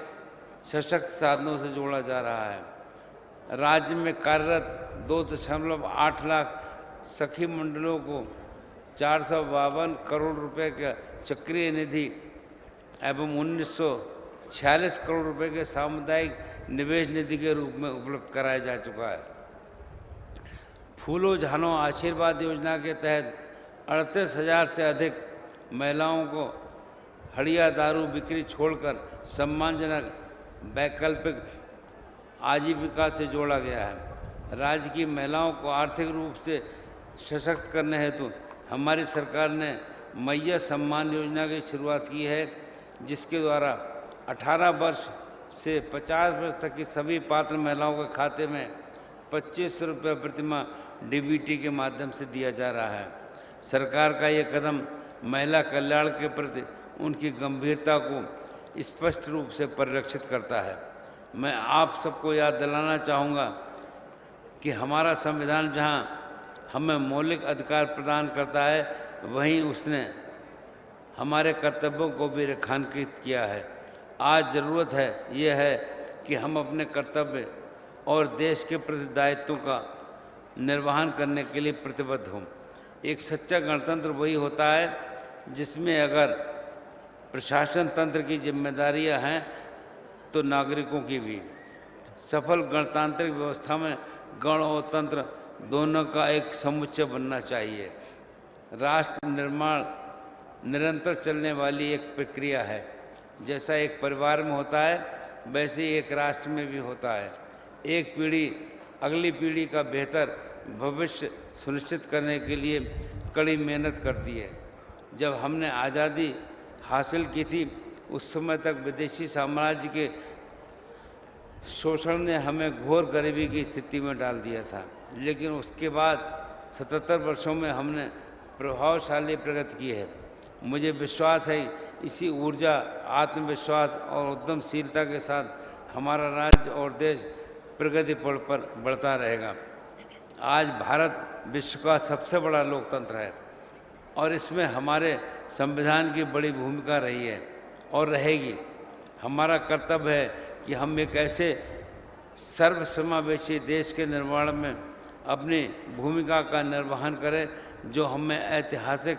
सशक्त साधनों से जोड़ा जा रहा है। राज्य में कार्यरत 2.8 लाख सखी मंडलों को 452 करोड़ रुपए का चक्रीय निधि एवं 1946 करोड़ रुपए के सामुदायिक निवेश निधि के रूप में उपलब्ध कराया जा चुका है। फूलों झानों आशीर्वाद योजना के तहत 38,000 से अधिक महिलाओं को हड़िया दारू बिक्री छोड़कर सम्मानजनक वैकल्पिक आजीविका से जोड़ा गया है। राज्य की महिलाओं को आर्थिक रूप से सशक्त करने हेतु हमारी सरकार ने मैया सम्मान योजना की शुरुआत की है, जिसके द्वारा 18 वर्ष से 50 वर्ष तक की सभी पात्र महिलाओं के खाते में 2500 रुपये प्रतिमाह DBT के माध्यम से दिया जा रहा है। सरकार का ये कदम महिला कल्याण के प्रति उनकी गंभीरता को स्पष्ट रूप से परिलक्षित करता है। मैं आप सबको याद दिलाना चाहूँगा कि हमारा संविधान जहाँ हमें मौलिक अधिकार प्रदान करता है, वहीं उसने हमारे कर्तव्यों को भी रेखांकित किया है। आज ज़रूरत है यह है कि हम अपने कर्तव्य और देश के प्रति दायित्वों का निर्वहन करने के लिए प्रतिबद्ध हों। एक सच्चा गणतंत्र वही होता है जिसमें अगर प्रशासन तंत्र की जिम्मेदारियां हैं तो नागरिकों की भी। सफल गणतांत्रिक व्यवस्था में गण और तंत्र दोनों का एक समुच्चय बनना चाहिए। राष्ट्र निर्माण निरंतर चलने वाली एक प्रक्रिया है। जैसा एक परिवार में होता है, वैसे ही एक राष्ट्र में भी होता है। एक पीढ़ी अगली पीढ़ी का बेहतर भविष्य सुनिश्चित करने के लिए कड़ी मेहनत करती है। जब हमने आज़ादी हासिल की थी, उस समय तक विदेशी साम्राज्य के शोषण ने हमें घोर गरीबी की स्थिति में डाल दिया था, लेकिन उसके बाद 77 वर्षों में हमने प्रभावशाली प्रगति की है। मुझे विश्वास है इसी ऊर्जा, आत्मविश्वास और उद्यमशीलता के साथ हमारा राज्य और देश प्रगति पड़ पर बढ़ता रहेगा। आज भारत विश्व का सबसे बड़ा लोकतंत्र है और इसमें हमारे संविधान की बड़ी भूमिका रही है और रहेगी। हमारा कर्तव्य है कि हम एक ऐसे सर्वसमावेशी देश के निर्माण में अपनी भूमिका का निर्वहन करें जो हमें ऐतिहासिक,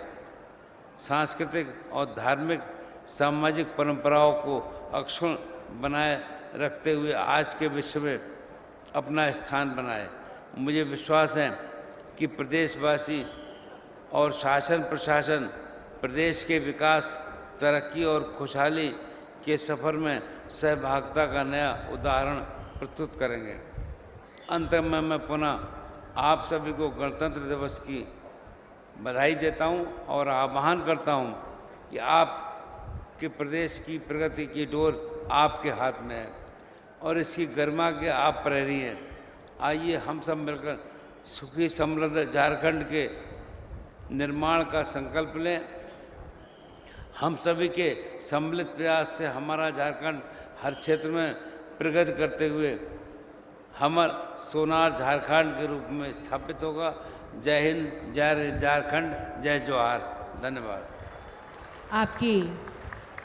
सांस्कृतिक और धार्मिक सामाजिक परंपराओं को अक्षुण्ण बनाए रखते हुए आज के विश्व में अपना स्थान बनाए। मुझे विश्वास है कि प्रदेशवासी और शासन प्रशासन प्रदेश के विकास, तरक्की और खुशहाली के सफ़र में सहभागिता का नया उदाहरण प्रस्तुत करेंगे। अंत में मैं पुनः आप सभी को गणतंत्र दिवस की बधाई देता हूं और आह्वान करता हूं कि आपके प्रदेश की प्रगति की डोर आपके हाथ में है और इसकी गरिमा के आप प्रहरी हैं। आइए हम सब मिलकर सुखी समृद्ध झारखंड के निर्माण का संकल्प लें। हम सभी के सम्मिलित प्रयास से हमारा झारखंड हर क्षेत्र में प्रगति करते हुए हमर सोनार झारखंड के रूप में स्थापित होगा। जय हिंद, जय झारखंड, जय जोहार। धन्यवाद। आपके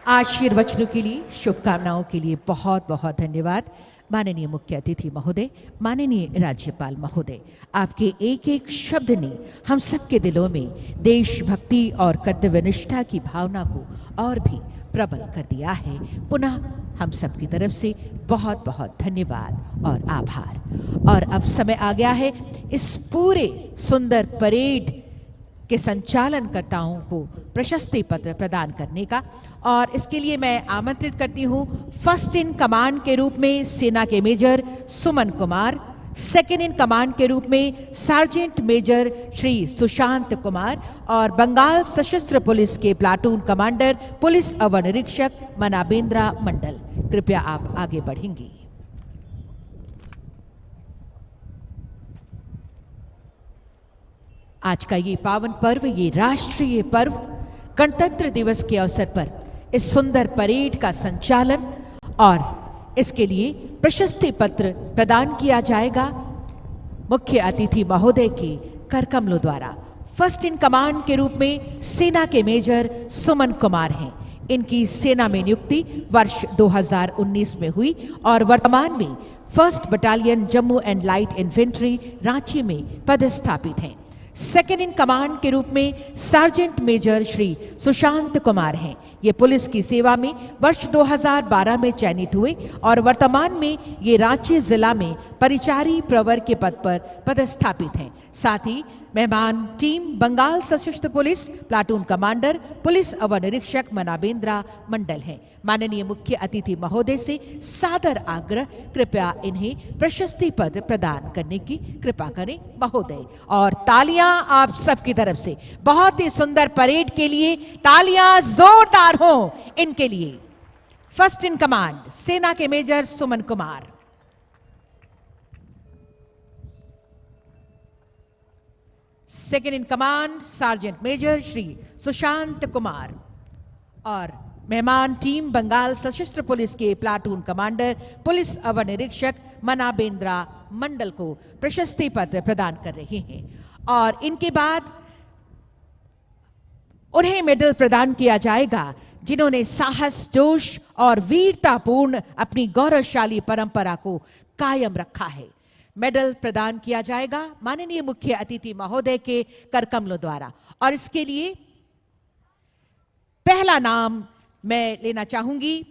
आशीर्वचनों के लिए, शुभकामनाओं के लिए बहुत बहुत धन्यवाद। माननीय मुख्य अतिथि महोदय, माननीय राज्यपाल महोदय, आपके एक एक शब्द ने हम सबके दिलों में देशभक्ति और कर्तव्यनिष्ठा की भावना को और भी प्रबल कर दिया है। पुनः हम सबकी तरफ से बहुत बहुत धन्यवाद और आभार। और अब समय आ गया है इस पूरे सुंदर परेड के संचालनकर्ताओं को प्रशस्ति पत्र प्रदान करने का, और इसके लिए मैं आमंत्रित करती हूं फर्स्ट इन कमांड के रूप में सेना के major Suman Kumar, second in command के रूप में सार्जेंट मेजर श्री सुशांत कुमार और बंगाल सशस्त्र पुलिस के प्लाटून कमांडर पुलिस अवर निरीक्षक मनाबेंद्रा मंडल। कृपया आप आगे बढ़ेंगे। आज का ये पावन पर्व, ये राष्ट्रीय पर्व गणतंत्र दिवस के अवसर पर इस सुंदर परेड का संचालन और इसके लिए प्रशस्ति पत्र प्रदान किया जाएगा मुख्य अतिथि महोदय के करकमलों द्वारा। फर्स्ट इन कमांड के रूप में सेना के मेजर सुमन कुमार हैं। इनकी सेना में नियुक्ति वर्ष 2019 में हुई और वर्तमान में first battalion Jammu and light infantry Ranchi में पदस्थापित हैं। सेकेंड इन कमांड के रूप में सार्जेंट मेजर श्री सुशांत कुमार हैं। ये पुलिस की सेवा में वर्ष 2012 में चयनित हुए और वर्तमान में ये रांची जिला में परिचारी प्रवर के पद पर पदस्थापित हैं। साथ ही मेहमान टीम बंगाल सशस्त्र पुलिस प्लाटून कमांडर पुलिस अवर निरीक्षक मनाबेंद्रा मंडल हैं। माननीय मुख्य अतिथि महोदय से सादर आग्रह, कृपया इन्हें प्रशस्ति पत्र प्रदान करने की कृपा करें महोदय। और तालियां आप सबकी तरफ से बहुत ही सुंदर परेड के लिए, तालियां जोरदार हो इनके लिए। फर्स्ट इन कमांड सेना के major Suman Kumar, second in command sergeant major Shri Sushant Kumar और मेहमान टीम बंगाल सशस्त्र पुलिस के प्लाटून कमांडर पुलिस अवर निरीक्षक मनाबेंद्रा मंडल को प्रशस्ति पत्र प्रदान कर रहे हैं। और इनके बाद उन्हें मेडल प्रदान किया जाएगा जिन्होंने साहस, जोश और वीरतापूर्ण अपनी गौरवशाली परंपरा को कायम रखा है। मेडल प्रदान किया जाएगा माननीय मुख्य अतिथि महोदय के करकमलों द्वारा। और इसके लिए पहला नाम मैं लेना चाहूंगी,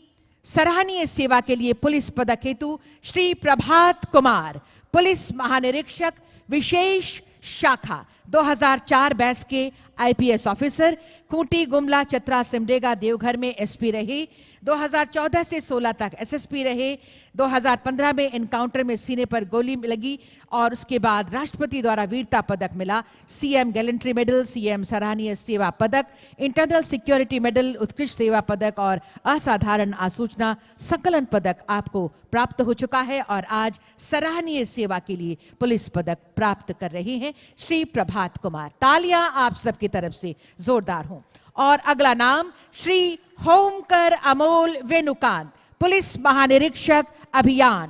सराहनीय सेवा के लिए पुलिस पदक हेतु श्री प्रभात कुमार, पुलिस महानिरीक्षक विशेष शाखा 2004 बैच के आईपीएस ऑफिसर, खूंटी, गुमला, चतरा, सिमडेगा, देवघर में एसपी रहे। 2014 से 16 तक एसएसपी रहे। 2015 में एनकाउंटर में सीने पर गोली लगी और उसके बाद राष्ट्रपति द्वारा वीरता पदक मिला। सीएम गैलेंट्री मेडल, सीएम सराहनीय सेवा पदक, इंटरनल सिक्योरिटी मेडल, उत्कृष्ट सेवा पदक और असाधारण आसूचना संकलन पदक आपको प्राप्त हो चुका है और आज सराहनीय सेवा के लिए पुलिस पदक प्राप्त कर रहे हैं श्री प्रभात कुमार। तालियां आप सबकी तरफ से जोरदार हों। और अगला नाम श्री होमकर अमोल वेणुकांत, पुलिस महानिरीक्षक अभियान।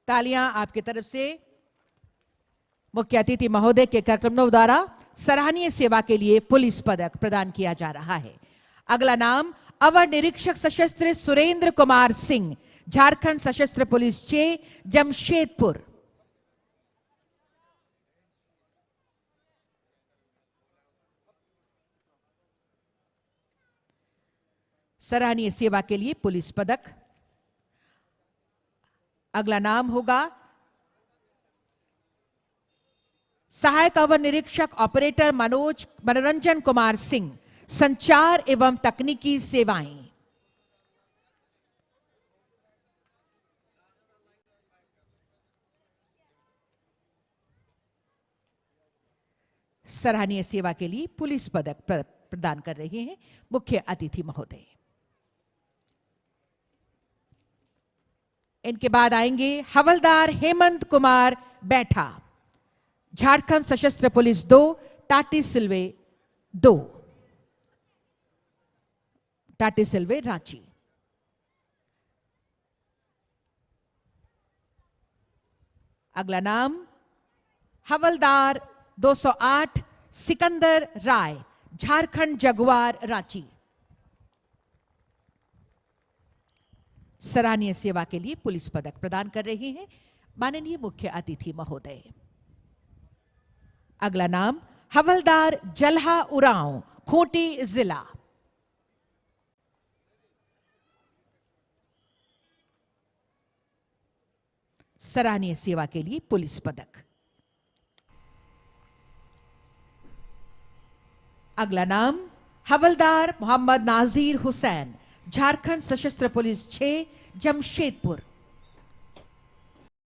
तालियां आपकी तरफ से मुख्य अतिथि महोदय के कार्यक्रमों द्वारा सराहनीय सेवा के लिए पुलिस पदक प्रदान किया जा रहा है। अगला नाम अवर निरीक्षक सशस्त्र सुरेंद्र कुमार सिंह, झारखंड सशस्त्र पुलिस 6, जमशेदपुर। सराहनीय सेवा के लिए पुलिस पदक। अगला नाम होगा सहायक अवर निरीक्षक ऑपरेटर मनोरंजन कुमार सिंह, संचार एवं तकनीकी सेवाएं। सराहनीय सेवा के लिए पुलिस पदक प्रदान कर रहे हैं मुख्य अतिथि महोदय। इनके बाद आएंगे हवलदार हेमंत कुमार बैठा, झारखंड सशस्त्र पुलिस 2, टाटी सिल्वे 2, टाटी सिल्वे रांची। अगला नाम हवलदार 208 सिकंदर राय, झारखंड जगुआर रांची। सराहनीय सेवा के लिए पुलिस पदक प्रदान कर रहे हैं माननीय मुख्य अतिथि महोदय। अगला नाम हवलदार जल्हा उरांव, खूंटी जिला। सराहनीय सेवा के लिए पुलिस पदक। अगला नाम हवलदार मोहम्मद नाजीर हुसैन, झारखंड सशस्त्र पुलिस 6, जमशेदपुर।